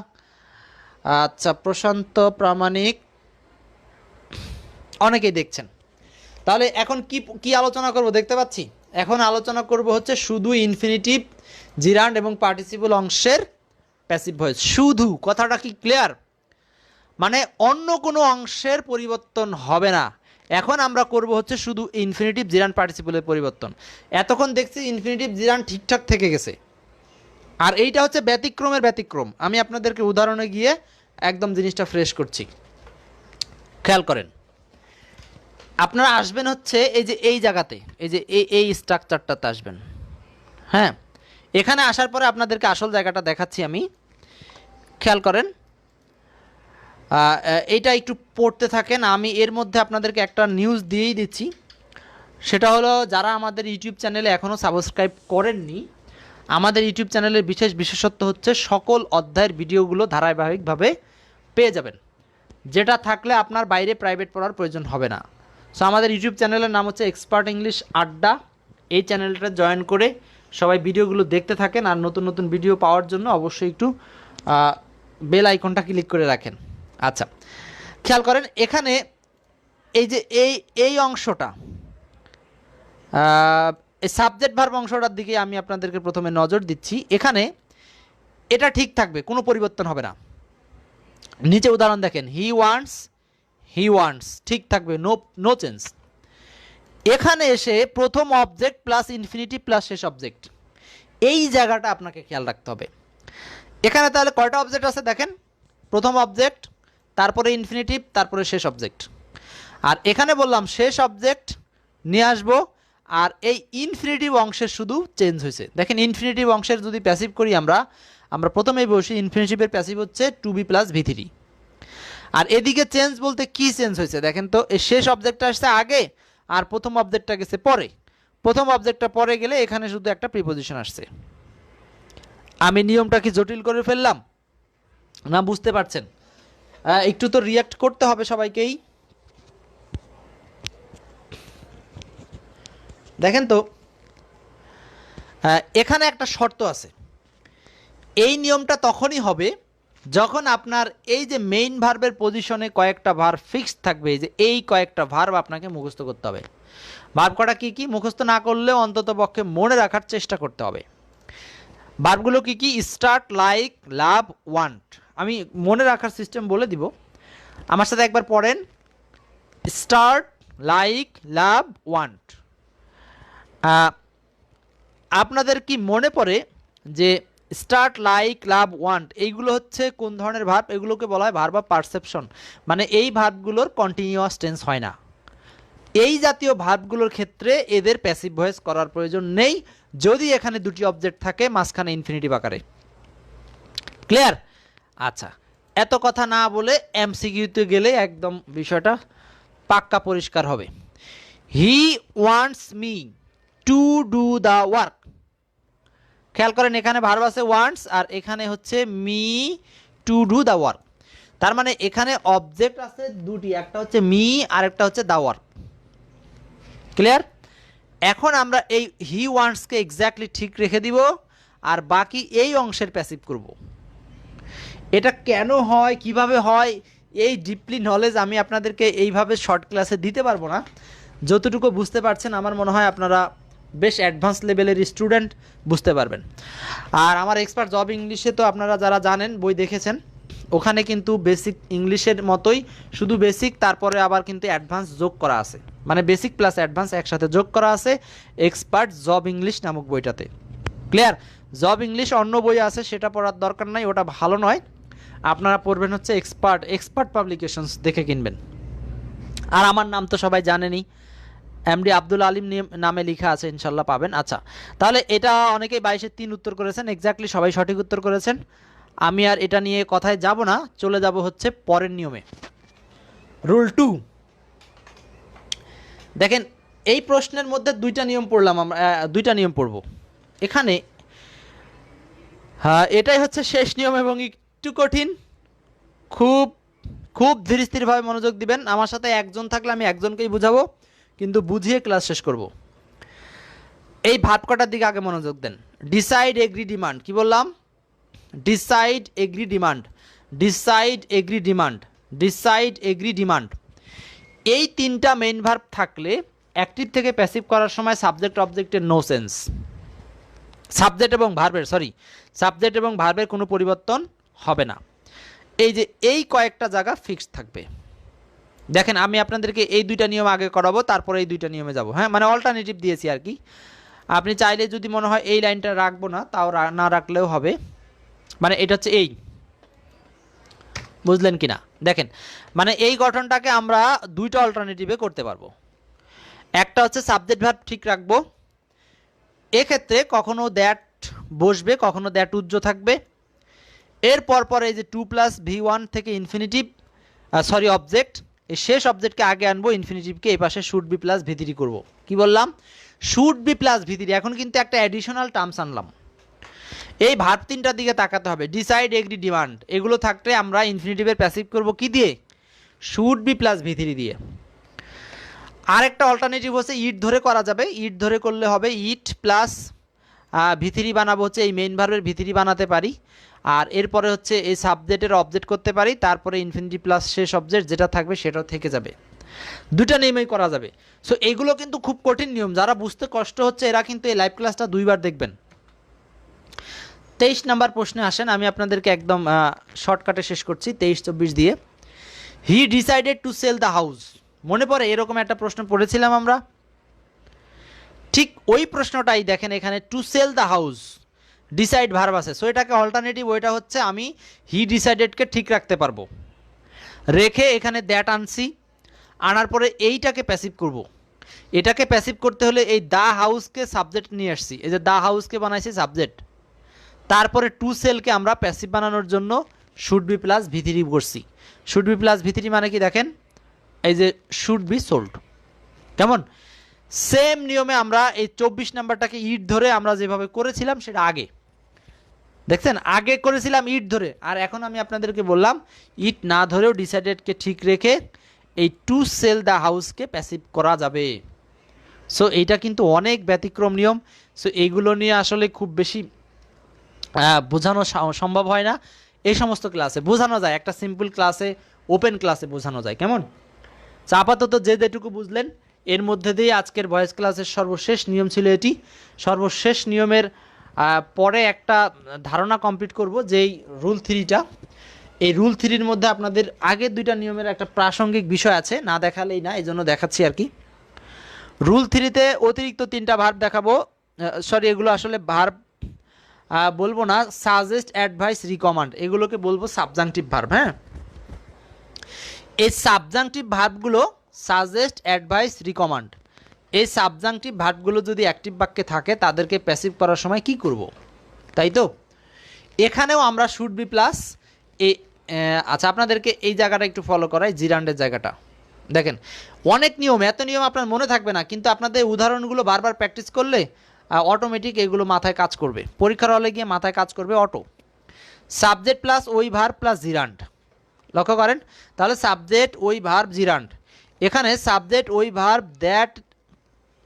আচ্ছা প্রশান্ত প্রামাণিক, অনেকেই দেখছেন। তাহলে এখন কি আলোচনা করব দেখতে পাচ্ছি। এখন আলোচনা করব হচ্ছে শুধু ইনফিনিটিভ জিরান্ড এবং পার্টিসিপল অংশের প্যাসিভ ভয়েস। শুধু, কথাটা কি ক্লিয়ার? মানে অন্য কোনো অংশের পরিবর্তন হবে না। এখন আমরা করব হচ্ছে শুধু ইনফিনিটিভ জিরান্ড পার্টিসিপলের পরিবর্তন। এতক্ষণ দেখছি ইনফিনিটিভ জিরান্ড ঠিকঠাক থেকে গেছে, আর এইটা হচ্ছে ব্যতিক্রমের ব্যতিক্রম। আমি আপনাদেরকে উদাহরণে গিয়ে একদম জিনিসটা ফ্রেশ করছি, খেয়াল করেন। আপনারা আসবেন হচ্ছে এই যে এই জায়গাতে, এই যে এই স্ট্রাকচারটাতে আসবেন। হ্যাঁ, এখানে আসার পরে আপনাদেরকে আসল জায়গাটা দেখাচ্ছি আমি, খেয়াল করেন। এইটা একটু পড়তে থাকেন, আমি এর মধ্যে আপনাদেরকে একটা নিউজ দিয়েই দিচ্ছি। সেটা হলো, যারা আমাদের ইউটিউব চ্যানেলে এখনও সাবস্ক্রাইব করেননি, আমাদের ইউটিউব চ্যানেলের বিশেষত্ব হচ্ছে সকল অধ্যায়ের ভিডিওগুলো ধারাবাহিকভাবে পেয়ে যাবেন, যেটা থাকলে আপনার বাইরে প্রাইভেট পড়ার প্রয়োজন হবে না। সো আমাদের ইউটিউব চ্যানেলের নাম হচ্ছে এক্সপার্ট ইংলিশ আড্ডা। এই চ্যানেলটা জয়েন করে সবাই ভিডিওগুলো দেখতে থাকেন, আর নতুন নতুন ভিডিও পাওয়ার জন্য অবশ্যই একটু বেল আইকনটা ক্লিক করে রাখেন। আচ্ছা, খেয়াল করেন এখানে এই যে এই অংশটা, এই সাবজেক্ট ভার্ব অংশটার দিকে আমি আপনাদেরকে প্রথমে নজর দিচ্ছি। এখানে এটা ঠিক থাকবে, কোনো পরিবর্তন হবে না। নিচে উদাহরণ দেখেন, হি ওয়ান্টস ঠিক থাকবে, নো চেঞ্জ। এখানে এসে প্রথম অবজেক্ট প্লাস ইনফিনিটিভ প্লাস শেষ অবজেক্ট, এই জায়গাটা আপনাকে খেয়াল রাখতে হবে। এখানে তাহলে কয়টা অবজেক্ট আছে দেখেন, প্রথম অবজেক্ট, তারপরে ইনফিনিটিভ, তারপরে শেষ অবজেক্ট। আর এখানে বললাম শেষ অবজেক্ট নিয়ে আসবো, আর এই ইনফিনিটিভ অংশের শুধু চেঞ্জ হয়েছে। দেখেন, ইনফিনিটিভ অংশের যদি প্যাসিভ করি আমরা প্রথমেই বসি, ইনফিনিটিভের প্যাসিভ হচ্ছে টু বি প্লাস ভি3। আর এদিকে চেঞ্জ বলতে কি চেঞ্জ হয়েছে দেখেন তো, এই শেষ অবজেক্টটা আসছে আগে, আর প্রথম অবজেক্টটা গেছে পরে। প্রথম অবজেক্টটা পরে গেলে এখানে শুধু একটা প্রিপোজিশন আসছে। আমি নিয়মটা কি জটিল করে ফেললাম না? বুঝতে পারছেন? একটু তো রিয়াক্ট করতে হবে সবাইকেই। দেখেন তো, এখানে একটা শর্ত আছে। এই নিয়মটা তখনই হবে যখন আপনার এই যে মেইন ভার্বের পজিশনে কয়েকটা ভার্ব ফিক্সড থাকবে। এই কয়েকটা ভার্ব আপনাকে মুখস্থ করতে হবে। ভার্ব কটা কী কী মুখস্থ না করলেও অন্তত পক্ষে মনে রাখার চেষ্টা করতে হবে। ভার্বগুলো কি কি? স্টার্ট, লাইক, লাভ, ওয়ান্ট। আমি মনে রাখার সিস্টেম বলে দিব, আমার সাথে একবার পড়েন। স্টার্ট, লাইক, লাভ, ওয়ান্ট। আপনাদের কি মনে পড়ে যে স্টার্ট, লাইক, লাভ, ওয়ান্ট এইগুলো হচ্ছে কোন ধরনের ভার্ব? এগুলোকে বলা হয় ভার্ব অফ পারসেপশন, মানে এই ভার্বগুলোর কন্টিনিউয়াস টেন্স হয় না। এই জাতীয় ভার্বগুলোর ক্ষেত্রে এদের প্যাসিভ ভয়েস করার প্রয়োজন নেই, যদি এখানে দুটি অবজেক্ট থাকে মাঝখানে ইনফিনিটিভ আকারে। ক্লিয়ার? আচ্ছা, এত কথা না বলে এমসিকিউতে গেলে একদম বিষয়টা পাক্কা পরিষ্কার হবে। He wants me to do the work. খেয়াল করেন এখানে ভার্ব আছে ওয়ান্টস, আর এখানে হচ্ছে me to do the work. তার মানে এখানে অবজেক্ট আছে দুটি, একটা হচ্ছে মি আর একটা হচ্ছে দ্য ওয়ার্ক। ক্লিয়ার? এখন আমরা এই হি ওয়ান্টসকে এক্স্যাক্টলি ঠিক রেখে দিব, আর বাকি এই অংশের প্যাসিভ করব। এটা কেন হয়, কিভাবে হয়, এই ডিপলি নলেজ আমি আপনাদেরকে এইভাবে শর্ট ক্লাসে দিতে পারবো না। যতটুকু বুঝতে পারছেন আমার মনে হয় আপনারা বেশ অ্যাডভান্স লেভেলের স্টুডেন্ট, বুঝতে পারবেন। আর আমার এক্সপার্ট জব ইংলিশে তো আপনারা যারা জানেন, বই দেখেছেন, ওখানে কিন্তু বেসিক ইংলিশের মতোই, শুধু বেসিক তারপরে আবার কিন্তু অ্যাডভান্স যোগ করা আছে, মানে বেসিক প্লাস অ্যাডভান্স একসাথে যোগ করা আছে এক্সপার্ট জব ইংলিশ নামক বইটাতে। ক্লিয়ার? জব ইংলিশ অন্য বই আছে, সেটা পড়ার দরকার নাই, ওটা ভালো নয়। আপনারা পড়বেন হচ্ছে এক্সপার্ট পাবলিকেশনস দেখে কিনবেন। আর আমার নাম তো সবাই জানেনই, এমডি আব্দুল আলিম নামে লেখা আছে, ইনশাল্লাহ পাবেন। আচ্ছা, তাহলে এটা অনেকেই 22-এর 3 উত্তর করেছেন, এক্স্যাক্টলি সবাই সঠিক উত্তর করেছেন। আমি আর এটা নিয়ে কথায় যাব না, চলে যাব হচ্ছে পরের নিয়মে। রুল 2 দেখেন, এই প্রশ্নের মধ্যে দুইটা নিয়ম পড়লাম আমরা, দুইটা নিয়ম পড়ব এখানে। হ্যাঁ, এটাই হচ্ছে শেষ নিয়ম এবং একটু কঠিন। খুব খুব ধীর স্থিরভাবে মনোযোগ দিবেন। আমার সাথে একজন থাকলে আমি একজনকেই বুঝাবো, কিন্তু বুঝিয়ে ক্লাস শেষ করব। এই ভার্ব কটার দিকে আগে মনোযোগ দেন। Decide, agree, demand. কি বললাম? Decide, agree, demand. Decide, agree, demand. Decide, agree, demand. এই তিনটা মেইন ভার্ব থাকলে অ্যাক্টিভ থেকে প্যাসিভ করার সময় সাবজেক্ট অবজেক্টের নো সেন্স। সাবজেক্ট এবং ভার্বের কোনো পরিবর্তন হবে না। এই যে এই কয়েকটা জায়গা ফিক্সড থাকবে। দেখেন, আমি আপনাদেরকে এই দুইটা নিয়ম আগে করাবো, তারপরে এই দুইটা নিয়মে যাব। হ্যাঁ, মানে অল্টারনেটিভ দিয়েছি আর কি। আপনি চাইলে যদি মনে হয় এই লাইনটা রাখবো না, তাও না রাখলেও হবে। মানে এটা হচ্ছে এই, বুঝলেন কি না? দেখেন, মানে এই গঠনটাকে আমরা দুইটা অল্টারনেটিভে করতে পারবো। একটা হচ্ছে সাবজেক্ট ভার্ব ঠিক রাখবো, এক্ষেত্রে কখনো দ্যাট বসবে, কখনো দ্যাট উজ্জ্ব থাকবে। এর পর এই যে 2+V1 থেকে ইনফিনিটিভ, অবজেক্ট, এই শেষ অবজেক্টকে আগে আনবো, ইনফিনিটিভকে এই পাশে শুড বি প্লাস V3 করবো। কি বললাম? Should be plus V3। এখন কিন্তু একটা অ্যাডিশনাল টার্মস আনলাম। এই ভার্ব তিনটার দিকে তাকাতে হবে। ডিসাইড, এগ্রি, ডিমান্ড এগুলো থাকলে আমরা ইনফিনিটিভের প্যাসিভ করব কি দিয়ে? শুড বি প্লাস V3 দিয়ে। আরেকটা অল্টারনেটিভ হচ্ছে ইট ধরে করা যাবে। ইট ধরে করলে হবে ইট প্লাস V3 বানাবো, হচ্ছে এই মেইন ভার্বের V3 বানাতে পারি। আর এরপরে হচ্ছে এই সাবজেক্টের অবজেক্ট করতে পারি, তারপরে ইনফিনিটিভ প্লাস শেষ অবজেক্ট যেটা থাকবে সেটাও থেকে যাবে। দুটা নিয়মেই করা যাবে। সো এগুলো কিন্তু খুব কঠিন নিয়ম, যারা বুঝতে কষ্ট হচ্ছে এরা কিন্তু এই লাইভ ক্লাসটা দুইবার দেখবেন। 23 নাম্বার প্রশ্নে আসেন, আমি আপনাদেরকে একদম শর্টকাটে শেষ করছি 23-24 দিয়ে। He decided to sell the house. মনে পড়ে এরকম একটা প্রশ্ন পড়েছিলাম আমরা, ঠিক ওই প্রশ্নটাই দেখেন এখানে, to sell the house, decide verb আছে। সো এটাকে অল্টারনেটিভ ওইটা হচ্ছে আমি হি ডিসাইডেডকে ঠিক রাখতে পারবো, রেখে এখানে দ্যাট আনছি, আনার পরে এইটাকে প্যাসিভ করব। এটাকে প্যাসিভ করতে হলে এই দ্য হাউসকে সাবজেক্ট নিয়ে আসছি, এই যে দ্য হাউসকে বানাইছি সাবজেক্ট, তারপরে টু সেলকে আমরা প্যাসিভ বানানোর জন্য শুড বি প্লাস V3 করছি। শুড বি প্লাস V3 মানে কি দেখেন, এই যে শুড বি সোল্ড। কেমন? সেম নিয়মে আমরা এই 24 নাম্বারটাকে ইট ধরে আমরা যেভাবে করেছিলাম সেটা আগে দেখছেন, আগে করেছিলাম ইট ধরে, আর এখন আমি আপনাদেরকে বললাম ইট না ধরেও ডিসাইডেডকে ঠিক রেখে এই টু সেল দ্য হাউসকে প্যাসিভ করা যাবে। সো এইটা কিন্তু অনেক ব্যতিক্রম নিয়ম। সো এইগুলো নিয়ে আসলে খুব বেশি বোঝানো সম্ভব হয় না। এই সমস্ত ক্লাসে বোঝানো যায়, একটা সিম্পল ক্লাসে, ওপেন ক্লাসে বোঝানো যায়। কেমন? আপাতত যে যেটুকু বুঝলেন এর মধ্যে দিয়ে আজকের ভয়েস ক্লাসের সর্বশেষ নিয়ম ছিল এটি। সর্বশেষ নিয়মের পরে একটা ধারণা কমপ্লিট করব যেই রুল থ্রিটা, এই রুল থ্রির মধ্যে আপনাদের আগের দুইটা নিয়মের একটা প্রাসঙ্গিক বিষয় আছে, না দেখালেই না, এই জন্য দেখাচ্ছি আর কি। রুল থ্রিতে অতিরিক্ত 3টা ভার্ব দেখাবো, সরি এগুলো আসলে ভার্ব বলবো না, সাজেস্ট, অ্যাডভাইস, রিকমান্ড, এগুলোকে বলবো সাবজাংটিভ ভার্ব। হ্যাঁ, এই সাবজাংটিভ ভার্বগুলো সাজেস্ট, অ্যাডভাইস, রিকমান্ড, এই সাবজাংটিভ ভার্বগুলো যদি অ্যাক্টিভ বাক্যে থাকে তাদেরকে প্যাসিভ করার সময় কি করব, তাই তো? এখানেও আমরা শুড বি প্লাস এ। আচ্ছা, আপনাদেরকে এই জায়গাটা একটু ফলো করাই, জিরান্ডের জায়গাটা দেখেন। অনেক নিয়ম, এত নিয়ম আপনার মনে থাকবে না, কিন্তু আপনাদের উদাহরণগুলো বারবার প্র্যাকটিস করলে অটোমেটিক এগুলো মাথায় কাজ করবে, পরীক্ষার হলে গিয়ে মাথায় কাজ করবে অটো। সাবজেক্ট প্লাস ওই ভার্ব প্লাস জিরান্ড, লক্ষ্য করেন, তাহলে সাবজেক্ট ওই ভার্ব জিরান্ড। এখানে সাবজেক্ট ওই ভার্ব দ্যাট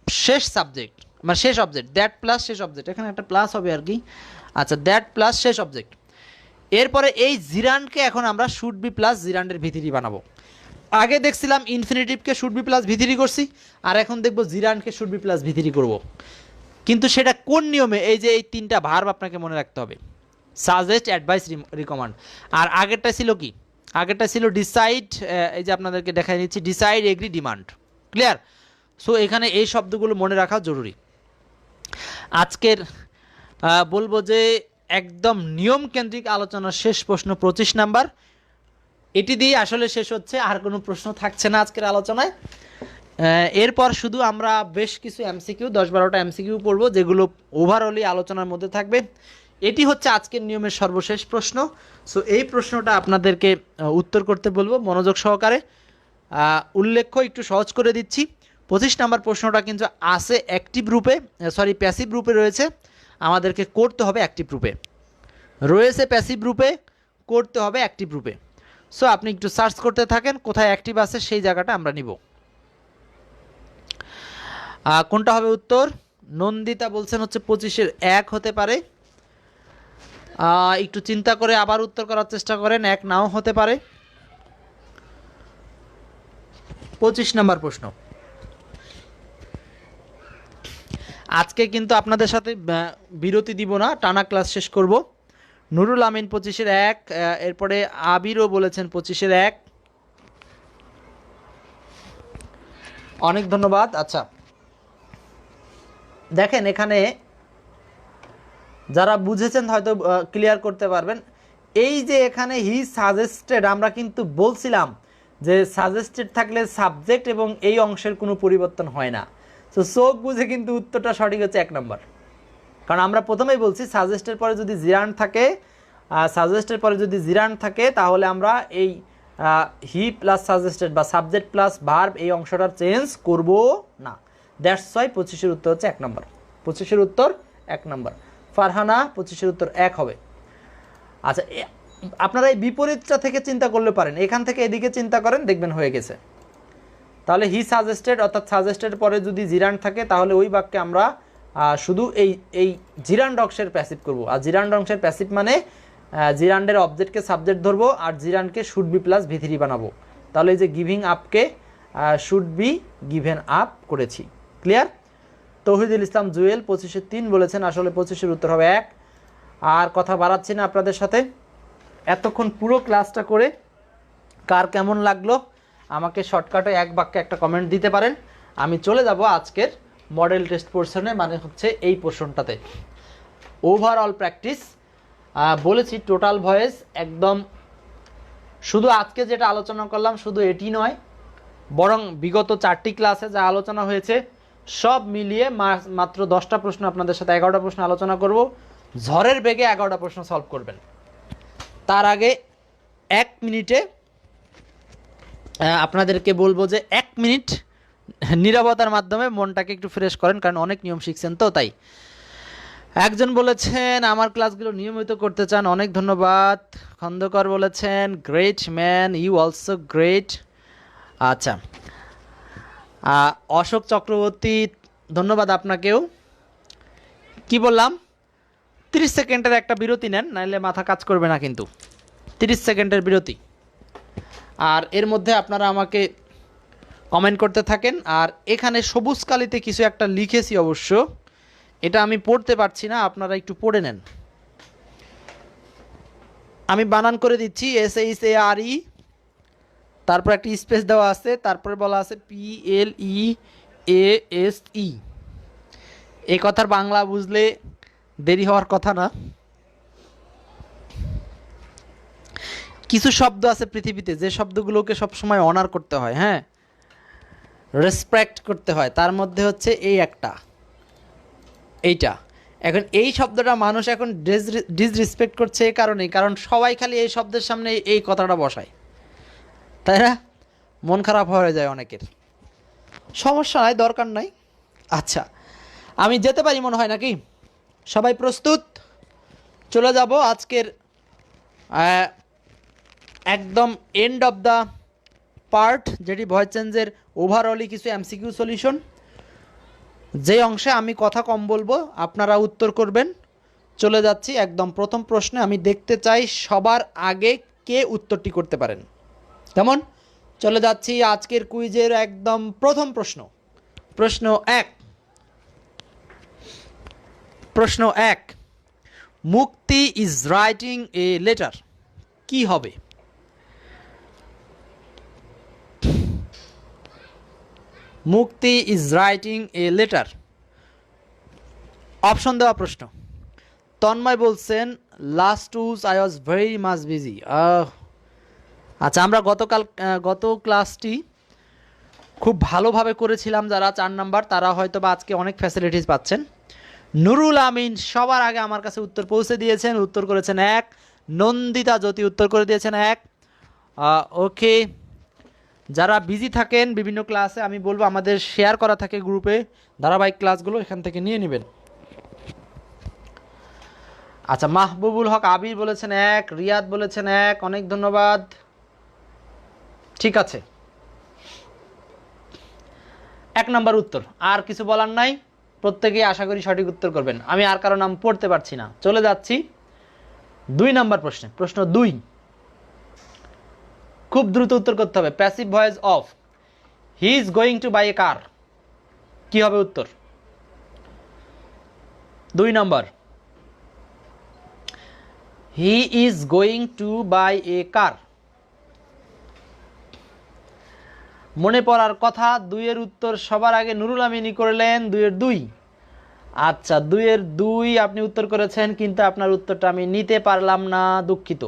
শেষ সাবজেক্ট মানে শেষ অবজেক্ট, দ্যাট প্লাস শেষ অবজেক্ট, এখানে একটা প্লাস হবে আর কি। আচ্ছা, দ্যাট প্লাস শেষ অবজেক্ট। এরপরে এই জিরান্ডকে এখন আমরা শুড বি প্লাস জিরান্ডের ভিতরি বানাবো। আগে দেখছিলাম ইনফিনিটিভকে শুড বি প্লাস ভিতরি করছি, আর এখন দেখবো জিরান্ডকে শুড বি প্লাস ভিতরি করব। কিন্তু সেটা কোন নিয়মে? এই যে এই 3টা ভার্ব আপনাকে মনে রাখতে হবে, সাজেস্ট, অ্যাডভাইস, রিকমান্ড। আর আগেরটা ছিল কি? আগেরটা ছিল ডিসাইড, এই যে আপনাদেরকে দেখাই নিচ্ছি, decide, agree, demand. Clear? So এখানে এই শব্দগুলো মনে রাখা জরুরি। আজকের বলবো যে একদম নিয়মকেন্দ্রিক আলোচনার শেষ প্রশ্ন 25 নাম্বার, এটি দিয়ে আসলে শেষ হচ্ছে, আর কোনো প্রশ্ন থাকছে না আজকের আলোচনায়। এরপর শুধু আমরা বেশ কিছু এমসিকিউ, 10-12টা এমসিকিউ পড়বো, যেগুলো ওভারঅলি আলোচনার মধ্যে থাকবে। এটি হচ্ছে আজকের নিয়মের সর্বশেষ প্রশ্ন। সো এই প্রশ্নটা আপনাদেরকে উত্তর করতে বলবো মনোযোগ সহকারে। উল্লেখ্য একটু সহজ করে দিচ্ছি, 25 নাম্বার প্রশ্নটা কিন্তু আছে অ্যাক্টিভ রূপে, সরি প্যাসিভ রূপে রয়েছে, আমাদেরকে করতে হবে অ্যাক্টিভ রূপে, রয়েছে প্যাসিভ রূপে, করতে হবে অ্যাক্টিভ রূপে। সো আপনি একটু সার্চ করতে থাকেন, কোথায় অ্যাক্টিভ আছে সেই জায়গাটা আমরা নিব। কোনটা হবে উত্তর? নন্দিতা বলছেন হচ্ছে 25-এর 1 হতে পারে। একটু চিন্তা করে আবার উত্তর করার চেষ্টা করেন, 1 নাও হতে পারে। 25 নাম্বার প্রশ্ন। আজকে কিন্তু আপনাদের সাথে বিরতি দিব না, টানা ক্লাস শেষ করব। নুরুল আমিন 25-এর 1, এরপরে আবিরও বলেছেন 25-এর 1, অনেক ধন্যবাদ। আচ্ছা দেখেন, এখানে যারা বুঝেছেন হয়তো ক্লিয়ার করতে পারবেন। এই যে এখানে হি সাজেস্টেড, আমরা কিন্তু বলছিলাম যে সাজেস্টেড থাকলে সাবজেক্ট এবং এই অংশের কোনো পরিবর্তন হয় না। তো চোখ বুঝে কিন্তু উত্তরটা সঠিক হচ্ছে 1 নম্বর, কারণ আমরা প্রথমেই বলছি সাজেস্টের পরে যদি জিরান্ড থাকে, সাজেস্টের পরে যদি জিরান্ড থাকে তাহলে আমরা এই হি প্লাস সাজেস্টেড বা সাবজেক্ট প্লাস ভার্ব এই অংশটার চেঞ্জ করব না। দ্যাটস ওয়াই 25-এর উত্তর হচ্ছে 1 নম্বর। 25-এর উত্তর 1 নম্বর। ফারহানা 25-এর উত্তর 1 হবে। আচ্ছা, আপনারা এই বিপরীতটা থেকে চিন্তা করলে পারেন, এখান থেকে এদিকে চিন্তা করেন, দেখবেন হয়ে গেছে। তাহলে হি সাজেস্টেড অর্থাৎ সাজেস্টেড পরে যদি জিরান্ড থাকে তাহলে ওই বাক্যে আমরা শুধু এই জিরান্ড অংশের প্যাসিভ করব। আর জিরান্ড অংশের প্যাসিভ মানে জিরান্ডের অবজেক্টকে সাবজেক্ট ধরবো আর জিরান্ডকে শুড বি প্লাস ভিথিরি বানাবো। তাহলে এই যে গিভিং আপকে শুড বি গিভেন আপ করেছি। ক্লিয়ার? তৌহিদুল ইসলাম জুয়েল 25-এর 3 বলেছেন, আসলে 25-এর উত্তর হবে 1। আর কথা বাড়াচ্ছি না আপনাদের সাথে, এতক্ষণ পুরো ক্লাসটা করে কার কেমন লাগলো আমাকে শর্টকাটে 1 বাক্যে একটা কমেন্ট দিতে পারেন। আমি চলে যাব আজকের মডেল টেস্ট পোর্শনে, মানে হচ্ছে এই পোর্শনটাতে। ওভারঅল প্র্যাকটিস বলেছি, টোটাল ভয়েস একদম, শুধু আজকে যেটা আলোচনা করলাম শুধু এটি নয়, বরং বিগত 4টি ক্লাসে যা আলোচনা হয়েছে সব মিলিয়ে মাত্র 10টা প্রশ্ন আপনাদের সাথে 11টা প্রশ্ন আলোচনা করব। ঝড়ের বেগে 11টা প্রশ্ন সলভ করবেন। তার আগে 1 মিনিটে আপনাদেরকে বলবো যে 1 মিনিট নীরবতার মাধ্যমে মনটাকে একটু ফ্রেশ করেন, কারণ অনেক নিয়ম শিখছেন তো তাই। একজন বলেছেন আমার ক্লাসগুলো নিয়মিত করতে চান, অনেক ধন্যবাদ। খন্দকার বলেছেন great man, you also great. আচ্ছা, অশোক চক্রবর্তী ধন্যবাদ আপনাকেও। কি বললাম? 30 সেকেন্ডের একটা বিরতি নেন, নাহলে মাথা কাজ করবে না কিন্তু। 30 সেকেন্ডের বিরতি, আর এর মধ্যে আপনারা আমাকে কমেন্ট করতে থাকেন। আর এখানে সবুজ কালিতে কিছু একটা লিখেছি অবশ্য, এটা আমি পড়তে পারছি না, আপনারা একটু পড়ে নেন। আমি বানান করে দিচ্ছি, SHARE, তারপর একটা স্পেস দেওয়া আছে, তারপরে বলা আছে PLEASE। এই কথার বাংলা বুঝলে দেরি হওয়ার কথা না। কিছু শব্দ আছে পৃথিবীতে যে শব্দগুলোকে সবসময় অনার করতে হয়, হ্যাঁ, রেসপেক্ট করতে হয়, তার মধ্যে হচ্ছে এই একটা, এইটা। এখন এই শব্দটা মানুষ এখন ডিসরেসপেক্ট করছে এই কারণেই, কারণ সবাই খালি এই শব্দের সামনে এই কথাটা বসায়, তাই না? মন খারাপ হয়ে যায় অনেকের। সমস্যা নাই, দরকার নাই। আচ্ছা, আমি যেতে পারি মনে হয় নাকি? সবাই প্রস্তুত? চলে যাব আজকের একদম এন্ড অফ দ্য পার্ট, যেটি ভয়েস চেঞ্জের ওভারঅলই কিছু MCQ সলিউশন, যে অংশে আমি কথা কম বলবো, আপনারা উত্তর করবেন। চলে যাচ্ছি একদম প্রথম প্রশ্নে। আমি দেখতে চাই সবার আগে কে উত্তরটি করতে পারেন। কেমন? চলে যাচ্ছি আজকের কুইজের একদম প্রথম প্রশ্ন। প্রশ্ন এক, মুক্তি ইজ রাইটিং এ লেটার, কি হবে? মুক্তি is writing a letter. Option দেওয়া প্রশ্ন। তন্ময় বলছেন last uz I was very much busy. আচ্ছা, আমরা গত ক্লাসটি খুব ভালোভাবে করেছিলাম। যারা 4 নাম্বার তারা হয়তো বা আজকে অনেক ফ্যাসিলিটিস পাচ্ছেন। নুরুল আমিন সবার আগে আমার কাছে উত্তর পৌঁছে দিয়েছেন, উত্তর করেছেন 1। নন্দিতা জ্যোতি উত্তর করে দিয়েছেন 1। ওকে, যারা বিজি থাকেন বিভিন্ন ক্লাসে, আমি বলবো আমাদের শেয়ার করা থাকে গ্রুপে ধারাবাহিক ক্লাসগুলো, এখান থেকে নিয়ে নেবেন। আচ্ছা, মাহবুবুল হক আবির বলেছেন 1, রিয়াদ বলেছেন 1, অনেক ধন্যবাদ। ঠিক আছে, 1 নাম্বার উত্তর, আর কিছু বলার নাই। প্রত্যেকেই আশা করি সঠিক উত্তর করবেন। আমি আর কারো নাম পড়তে পারছি না। চলে যাচ্ছি 2 নাম্বার প্রশ্নে। প্রশ্ন 2, খুব দ্রুত উত্তর করতে হবে। Passive voice of he is going to buy a car, কি হবে উত্তর? 2 number, he is going to buy a car. মনে পড়ার কথা, 2 এর উত্তর সবার আগে নুরুল আমিনই করলেন, 2 এর 2। আচ্ছা, 2 এর 2 আপনি উত্তর করেছেন, কিন্তু আপনার উত্তরটা আমি নিতে পারলাম না, দুঃখিত।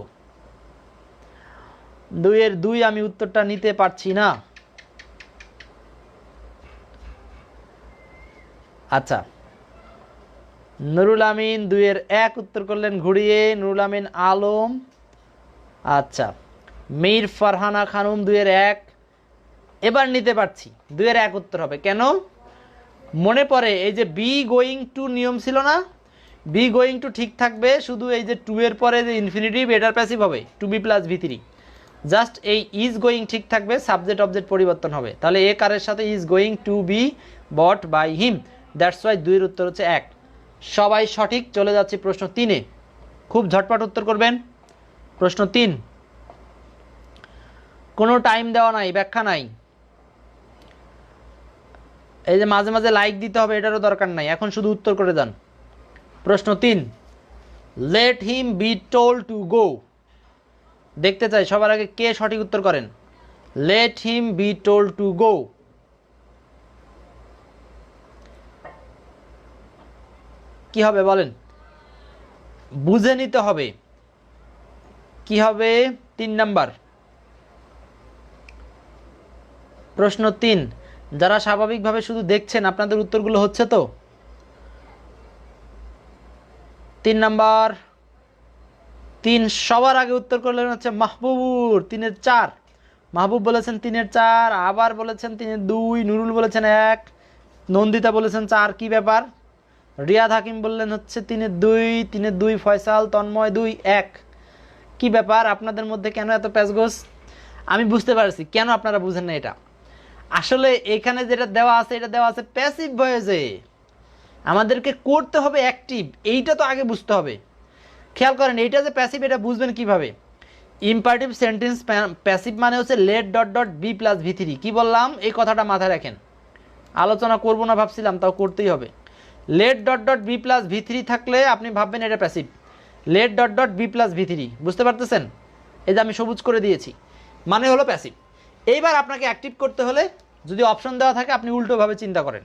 2 এর 2 আমি উত্তরটা নিতে পারছি না। আচ্ছা, নুরুল আমিন 2 এর 1 উত্তর করলেন ঘুরিয়ে, নুরুল আমিন আলম। আচ্ছা, মীর ফারহানা খানুম 2 এর 1, এবার নিতে পারছি। 2 এর 1 উত্তর হবে। কেন? মনে পড়ে এই যে বি গোয়িং টু নিয়ম ছিল না, বি গোয়িং টু ঠিক থাকবে, শুধু এই যে 2 এর পরে যে ইনফিনিটিভ এটার প্যাসিভ হবে টু বি প্লাস ভি3, জাস্ট এই ইজ গোয়িং ঠিক থাকবে, সাবজেক্ট অবজেক্ট পরিবর্তন হবে। তাহলে এ কারের সাথে is going to be bought by him, that's why 2 এর উত্তর হচ্ছে 1। সবাই সঠিক। চলে যাচ্ছি প্রশ্ন 3-এ, খুব ঝটপট উত্তর করবেন। প্রশ্ন 3, কোনো টাইম দেওয়া নাই, ব্যাখ্যা নাই। এই যে মাঝে মাঝে লাইক দিতে হবে এটারও দরকার নাই, এখন শুধু উত্তর করে যান। প্রশ্ন 3, let him be told to go. দেখতে চাই সবার আগে কে সঠিক উত্তর করেন। Let him be told to go, কি হবে বলেন? বুঝে নিতে হবে কি হবে। 3 নাম্বার প্রশ্ন 3, যারা স্বাভাবিকভাবে শুধু দেখছেন আপনাদের উত্তরগুলো হচ্ছে তো? 3 নাম্বার, 3 সবার আগে উত্তর করলেন হচ্ছে মাহবুবুর, 3 এর 4। মাহবুব বলেছেন 3 এর 4, আবার বলেছেন 3 এর 2, নুরুল বলেছেন 1, নন্দিতা বলেছেন 4। কি ব্যাপার? রিয়াদ হাকিম বললেন হচ্ছে 3 এর 2, 3 এর 2, ফয়সাল, তন্ময় 2, 1। কি ব্যাপার আপনাদের মধ্যে কেন এত প্যাচগোছ? আমি বুঝতে পারছি কেন আপনারা বুঝেন না এটা। আসলে এখানে যেটা দেওয়া আছে এটা দেওয়া আছে প্যাসিভ ভয়েসে, আমাদেরকে করতে হবে অ্যাক্টিভ, এইটা তো আগে বুঝতে হবে। খেয়াল করেন এইটা যে প্যাসিভ এটা বুঝবেন কিভাবে। ইম্পারেটিভ সেন্টেন্স প্যাসিভ মানে হচ্ছে let dot dot be plus ভি3। কি বললাম এই কথাটা মাথায় রাখেন। আলোচনা করব না ভাবছিলাম, তাও করতেই হবে। Let dot dot be plus V three থাকলে আপনি ভাববেন এটা passive. Let dot dot be plus V three, বুঝতে পারতেছেন? এই যে আমি সবুজ করে দিয়েছি, মানে হলো প্যাসিভ। এইবার আপনাকে অ্যাক্টিভ করতে হলে যদি অপশন দেওয়া থাকে আপনি উল্টোভাবে চিন্তা করেন,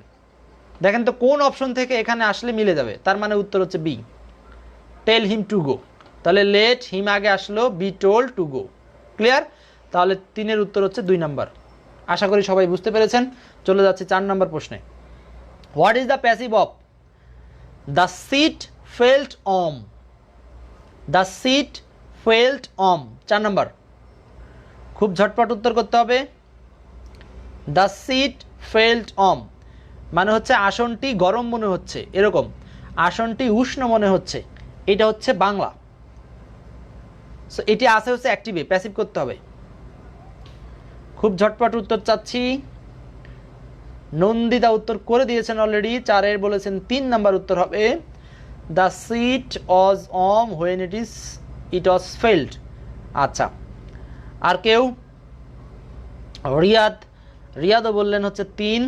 দেখেন তো কোন অপশন থেকে এখানে আসলে মিলে যাবে। তার মানে উত্তর হচ্ছে B, tell him to go. তাহলে লেট হিম আগে আসলো, be told to go. Clear? তাহলে 3-এর উত্তর হচ্ছে 2 নাম্বার। আশা করি সবাই বুঝতে পেরেছেন। চলে যাচ্ছে 4 নাম্বার প্রশ্নে। What is the passive of the seat felt warm? The seat felt warm, 4 নাম্বার। খুব ঝটপট উত্তর করতে হবে। দ্য সিট ফেল্ট অম মানে হচ্ছে আসনটি গরম মনে হচ্ছে, এরকম আসনটি উষ্ণ মনে হচ্ছে, এটা হচ্ছে বাংলা। সো এটি আছে হচ্ছে অ্যাক্টিভে, প্যাসিভ করতে হবে। খুব ঝটপট উত্তর চাচ্ছি। নন্দিতা উত্তর করে দিয়েছেন অলরেডি, 4-এর বলেছেন 3 নাম্বার উত্তর হবে the seat was warm when it was felt. আচ্ছা, আর কেউ? রিয়াদও বললেন হচ্ছে 3।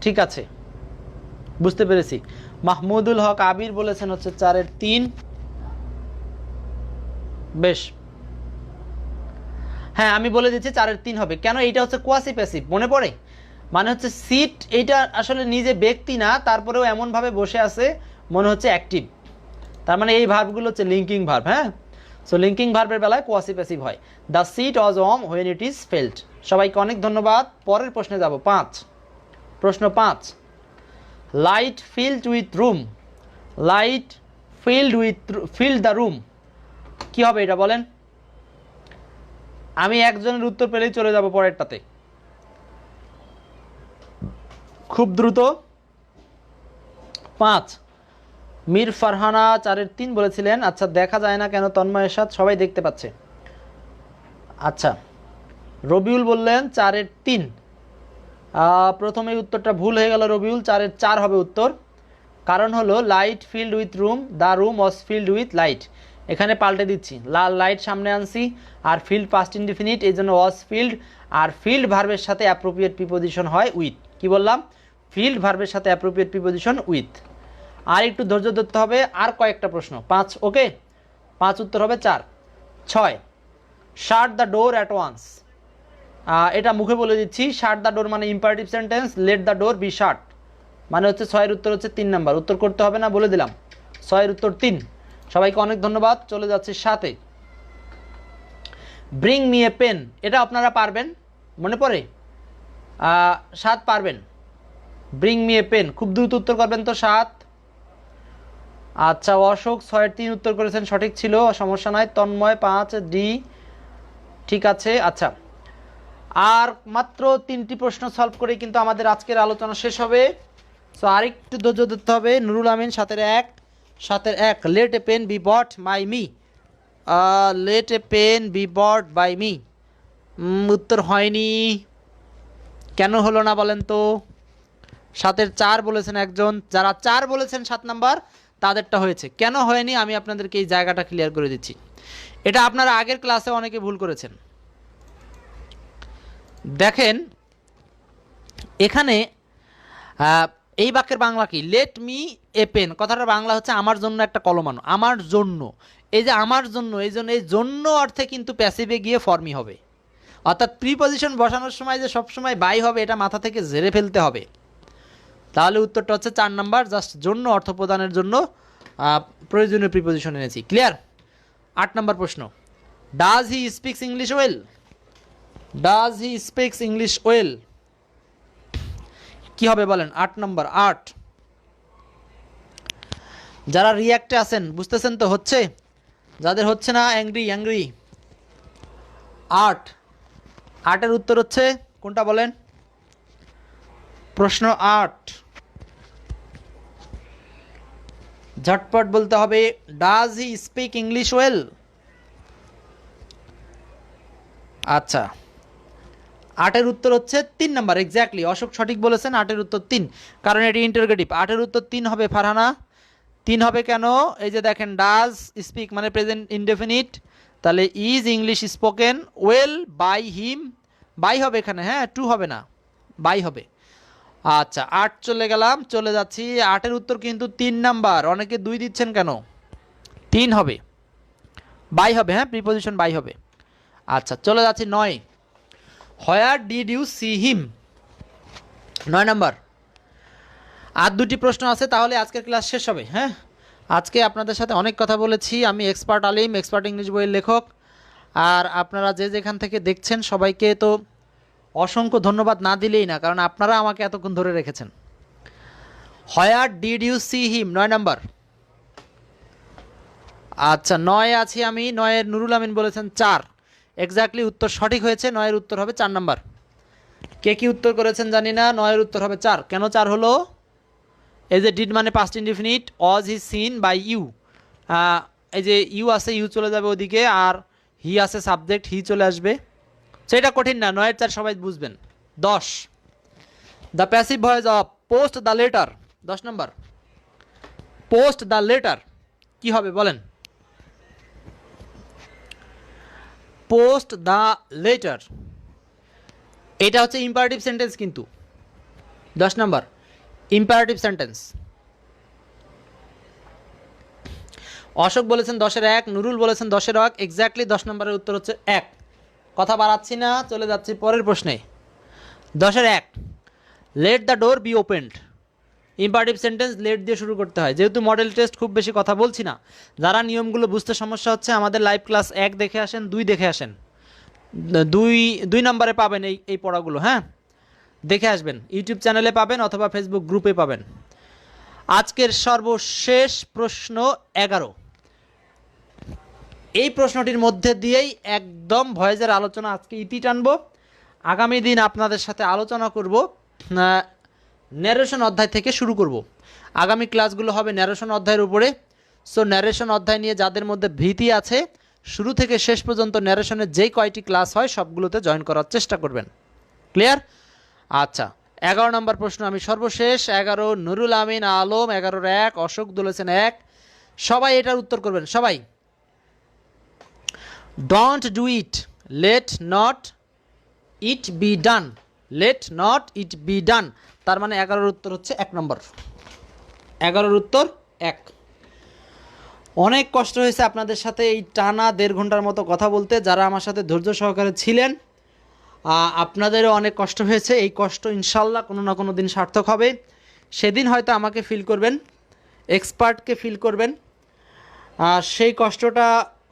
ঠিক আছে, বুঝতে পেরেছি। মাহমুদুল হক আবির বলেছেন হচ্ছে 4-এর 3। বেশ, হ্যাঁ আমি বলে দিচ্ছি 4-এর 3 হবে। কেন? এইটা হচ্ছে কোয়াসি প্যাসিভ, মনে পড়ে? মানে হচ্ছে সিট এইটা আসলে নিজে ব্যক্তি না, তারপরেও এমনভাবে বসে আছে মনে হচ্ছে অ্যাক্টিভ। তার মানে এই ভার্বগুলো হচ্ছে লিঙ্কিং ভার্ব। হ্যাঁ, সো লিঙ্কিং ভার্বের বেলায় কোয়াসি প্যাসিভ হয়। The seat was warm when it is felt. সবাইকে অনেক ধন্যবাদ। পরের প্রশ্নে যাব। 5, প্রশ্ন 5। Light filled with room, light filled the room, কি হবে এটা বলেন? আমি একজনের উত্তর পেলেই চলে যাব পরেরটাতে, খুব দ্রুত। 5 মীর ফারহানা 4-এর 3 বলেছিলেন। আচ্ছা, দেখা যায় না কেন? তন্ময়ের সাথে সবাই দেখতে পাচ্ছে। আচ্ছা, রবিউল বললেন 4-এর 3। প্রথমে উত্তরটা ভুল হয়ে গেল রবিউল, 4-এর 4 হবে উত্তর। কারণ হলো light filled with room, the room was filled with light. এখানে পাল্টে দিচ্ছি, লাইট সামনে আনছি আর ফিল্ড পাস্ট ইনডিফিনিট, এই জন্য ওয়াজ ফিল্ড। আর ফিল্ড ভার্বের সাথে অ্যাপ্রোপ্রিয়েট প্রিপোজিশন হয় উইথ। কি বললাম? ফিল্ড ভার্বের সাথে অ্যাপ্রোপ্রিয়েট প্রিপোজিশন উইথ। আর একটু ধৈর্য ধরতে হবে, আর কয়েকটা প্রশ্ন। 5 ওকে, 5 উত্তর হবে 4। 6 shut the door at once, এটা মুখে বলে দিচ্ছি। শাট দ্য ডোর মানে imperative sentence, let the door be shut মানে হচ্ছে 6-এর উত্তর হচ্ছে 3 নাম্বার। উত্তর করতে হবে না, বলে দিলাম। 6-এর উত্তর 3। সবাইকে অনেক ধন্যবাদ। চলে যাচ্ছে 7-এ। ব্রিং মি এ পেন, এটা আপনারা পারবেন, মনে পড়ে? 7 পারবেন। ব্রিং মি এ পেন, খুব দ্রুত উত্তর করবেন তো। 7। আচ্ছা, অশোক 6-এর 3 উত্তর করেছেন, সঠিক ছিল, সমস্যা নাই। তন্ময় 5 ডি, ঠিক আছে। আচ্ছা, আর মাত্র 3টি প্রশ্ন সলভ করে কিন্তু আমাদের আজকের আলোচনা শেষ হবে। সো আরেকটু ধৈর্য ধরতে হবে। নুরুল আমিন 7-এর 1, let a pen be bought by me, let a pen be bought by me. উত্তর হয়নি, কেন হলো না বলেন তো? 7-এর 4 বলেছেন একজন, যারা 4 বলেছেন 7 নাম্বার তাদেরটা হয়েছে। কেন হয়নি আমি আপনাদেরকে এই জায়গাটা ক্লিয়ার করে দিচ্ছি। এটা আপনারা আগের ক্লাসে অনেকে ভুল করেছেন। দেখেন এখানে এই বাক্যের বাংলা কি? লেট মি এ পেন, কথাটার বাংলা হচ্ছে আমার জন্য একটা কলম আনো। আমার জন্য, এই যে আমার জন্য, এই জন্য অর্থে কিন্তু প্যাসিভে গিয়ে ফর্মই হবে। অর্থাৎ প্রিপজিশন বসানোর সময় যে সবসময় বাই হবে এটা মাথা থেকে ঝেড়ে ফেলতে হবে। তাহলে উত্তরটা হচ্ছে 4 নাম্বার, জাস্ট জন্য অর্থ প্রদানের জন্য প্রয়োজনীয় প্রিপজিশন এনেছি। ক্লিয়ার? 8 নাম্বার প্রশ্ন। Does he speaks English well, does he speaks English well, কি হবে বলেন? 8 নাম্বার। 8 যারা রিয়াক্টে আছেন বুঝতেছেন তো হচ্ছে, যাদের হচ্ছে না অ্যাংরি। 8-এর উত্তর হচ্ছে কোনটা বলেন? প্রশ্ন 8 ঝটপট বলতে হবে। Does he speak English well? আচ্ছা, 8-এর উত্তর হচ্ছে 3 নাম্বার। এক্স্যাক্টলি, অশোক সঠিক বলেছেন। 8-এর উত্তর 3, কারণ এটি ইন্টারোগেটিভ। 8-এর উত্তর 3 হবে ফারহানা। 3 হবে কেন? এই যে দেখেন, ডাজ স্পিক মানে প্রেজেন্ট ইনডেফিনিট, তাহলে is English spoken well by him, by হবে এখানে, হ্যাঁ টু হবে না, বাই হবে। আচ্ছা 8 চলে গেলাম, চলে যাচ্ছি 8-এর উত্তর কিন্তু 3 নাম্বার। অনেকে 2 দিচ্ছেন কেন? 3 হবে, বাই হবে, হ্যাঁ প্রিপোজিশন বাই হবে। আচ্ছা চলে যাচ্ছি 9। Where did you see him, 9 number. আর 2টি প্রশ্ন আছে, তাহলে আজকের ক্লাস শেষ হবে। হ্যাঁ, আজকে আপনাদের সাথে অনেক কথা বলেছি। আমি এক্সপার্ট আলিম, এক্সপার্ট ইংলিশ বইয়ের লেখক। আর আপনারা যে যেখান থেকে দেখছেন সবাইকে তো অসংখ্য ধন্যবাদ না দিলেই না, কারণ আপনারা আমাকে এতক্ষণ ধরে রেখেছেন। Where did you see him, 9 নাম্বার। আচ্ছা 9 আছি আমি, 9-এর নুরুল আমিন বলেছেন 4। এক্স্যাক্টলি উত্তর সঠিক হয়েছে, 9-এর উত্তর হবে 4 নাম্বার। কে কি উত্তর করেছেন জানি না, 9-এর উত্তর হবে 4। কেন 4 হলো? এই যে ডিড মানে past indefinite, was he seen by you, এই যে ইউ আছে, ইউ চলে যাবে ওদিকে, আর হি আছে সাবজেক্ট, হি চলে আসবে। সেটা কঠিন না, 9-এর 4 সবাই বুঝবেন। 10, the passive voice of post the letter, 10 number. Post the letter কি হবে বলেন? পোস্ট দ্য লেটার, এটা হচ্ছে ইম্পারেটিভ সেন্টেন্স কিন্তু। 10 নম্বর ইম্পারেটিভ সেন্টেন্স। অশোক বলেছেন 10-এর 1, নুরুল বলেছেন 10-এর 1। এক্স্যাক্টলি 10 নম্বরের উত্তর হচ্ছে 1। কথা বাড়াচ্ছি না, চলে যাচ্ছি পরের প্রশ্নে। 10-এর 1, late the door be opened. Imperative sentence late দিয়ে শুরু করতে হয়। যেহেতু মডেল টেস্ট খুব বেশি কথা বলছি না, যারা নিয়মগুলো বুঝতে সমস্যা হচ্ছে আমাদের লাইভ ক্লাস 1 দেখে আসেন, 2 দেখে আসেন। 2 নম্বরে পাবেন এই পড়াগুলো, হ্যাঁ দেখে আসবেন। ইউটিউব চ্যানেলে পাবেন অথবা ফেসবুক গ্রুপে পাবেন। আজকের সর্বশেষ প্রশ্ন 11। এই প্রশ্নটির মধ্যে দিয়েই একদম ভয়েসের আলোচনা আজকে ইতি টানবো। আগামী দিন আপনাদের সাথে আলোচনা করব, ন্যারেশন অধ্যায় থেকে শুরু করব। আগামী ক্লাসগুলো হবে ন্যারেশন অধ্যায়ের উপরে। সো ন্যারেশন অধ্যায় নিয়ে যাদের মধ্যে ভীতি আছে, শুরু থেকে শেষ পর্যন্ত ন্যারেশনের যেই কয়টি ক্লাস হয় সবগুলোতে জয়েন করার চেষ্টা করবেন। ক্লিয়ার? আচ্ছা 11 নম্বর প্রশ্ন আমি সর্বশেষ। 11 নুরুল আমিন আলম, 11-এর 1 অশোক বলেছেন 1। সবাই এটার উত্তর করবেন সবাই। Don't do it, let not it be done, let not it be done, তার মানে 11-এর উত্তর হচ্ছে 1 নম্বর। 11-এর উত্তর 1। অনেক কষ্ট হয়েছে আপনাদের সাথে এই টানা 1.5 ঘন্টার মতো কথা বলতে। যারা আমার সাথে ধৈর্য সহকারে ছিলেন, আপনাদেরও অনেক কষ্ট হয়েছে। এই কষ্ট ইনশাল্লাহ কোনো না কোনো দিন সার্থক হবে। সেদিন হয়তো আমাকে ফিল করবেন, এক্সপার্টকে ফিল করবেন। সেই কষ্টটা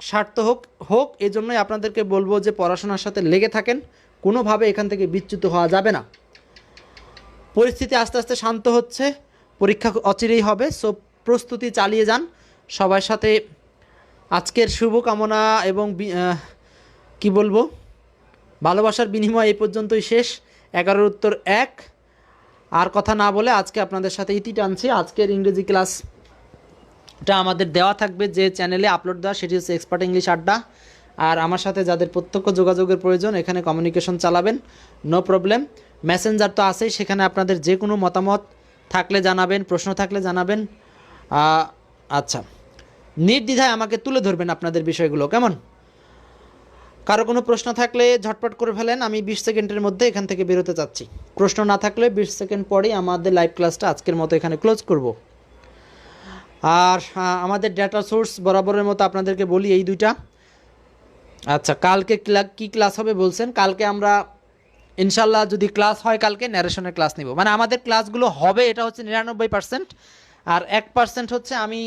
সার্থক হোক এই জন্যই আপনাদেরকে বলবো যে পড়াশোনার সাথে লেগে থাকেন, কোনোভাবে এখান থেকে বিচ্যুত হওয়া যাবে না। পরিস্থিতি আস্তে আস্তে শান্ত হচ্ছে, পরীক্ষা অচিরেই হবে। সো প্রস্তুতি চালিয়ে যান। সবার সাথে আজকের শুভকামনা এবং কি বলবো, ভালোবাসার বিনিময় এই পর্যন্তই শেষ। 11-এর উত্তর 1। আর কথা না বলে আজকে আপনাদের সাথে ইতি টানছি। আজকের ইংরেজি ক্লাসটা আমাদের দেওয়া থাকবে যে চ্যানেলে আপলোড দেওয়া, সেটি হচ্ছে এক্সপার্ট ইংলিশ আড্ডা। আর আমার সাথে যাদের প্রত্যক্ষ যোগাযোগের প্রয়োজন, এখানে কমিউনিকেশন চালাবেন, নো প্রবলেম। মেসেঞ্জার তো আছেই, সেখানে আপনাদের যে কোনো মতামত থাকলে জানাবেন, প্রশ্ন থাকলে জানাবেন। আচ্ছা, নির্দ্বিধায় আমাকে তুলে ধরবেন আপনাদের বিষয়গুলো, কেমন? কারো কোনো প্রশ্ন থাকলে ঝটপট করে ফেলেন, আমি 20 সেকেন্ডের মধ্যে এখান থেকে বেরোতে চাচ্ছি। প্রশ্ন না থাকলে 20 সেকেন্ড পরেই আমাদের লাইভ ক্লাসটা আজকের মতো এখানে ক্লোজ করব। আর আমাদের ডেটা সোর্স বরাবরের মতো আপনাদেরকে বলি এই 2টা। আচ্ছা কালকে কি ক্লাস হবে বলছেন? কালকে আমরা ইনশাল্লাহ যদি ক্লাস হয় কালকে ন্যারেশনের ক্লাস নিব। মানে আমাদের ক্লাসগুলো হবে এটা হচ্ছে 99%, আর 1% হচ্ছে আমি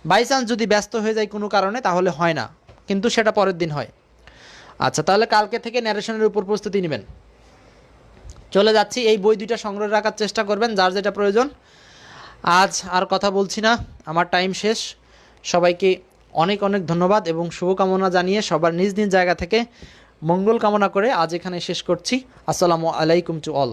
বাই চান্স যদি ব্যস্ত হয়ে যাই কোনো কারণে তাহলে হয় না, কিন্তু সেটা পরের দিন হয়। আচ্ছা তাহলে কালকে থেকে ন্যারেশনের উপর প্রস্তুতি নেবেন। চলে যাচ্ছি, এই বই 2টা সংগ্রহ রাখার চেষ্টা করবেন যার যেটা প্রয়োজন। আজ আর কথা বলছি না, আমার টাইম শেষ। সবাইকে অনেক অনেক ধন্যবাদ এবং শুভকামনা জানিয়ে সবার নিজ নিজ জায়গা থেকে মঙ্গল কামনা করে আজ এখানে শেষ করছি। আসসালামু আলাইকুম টু অল।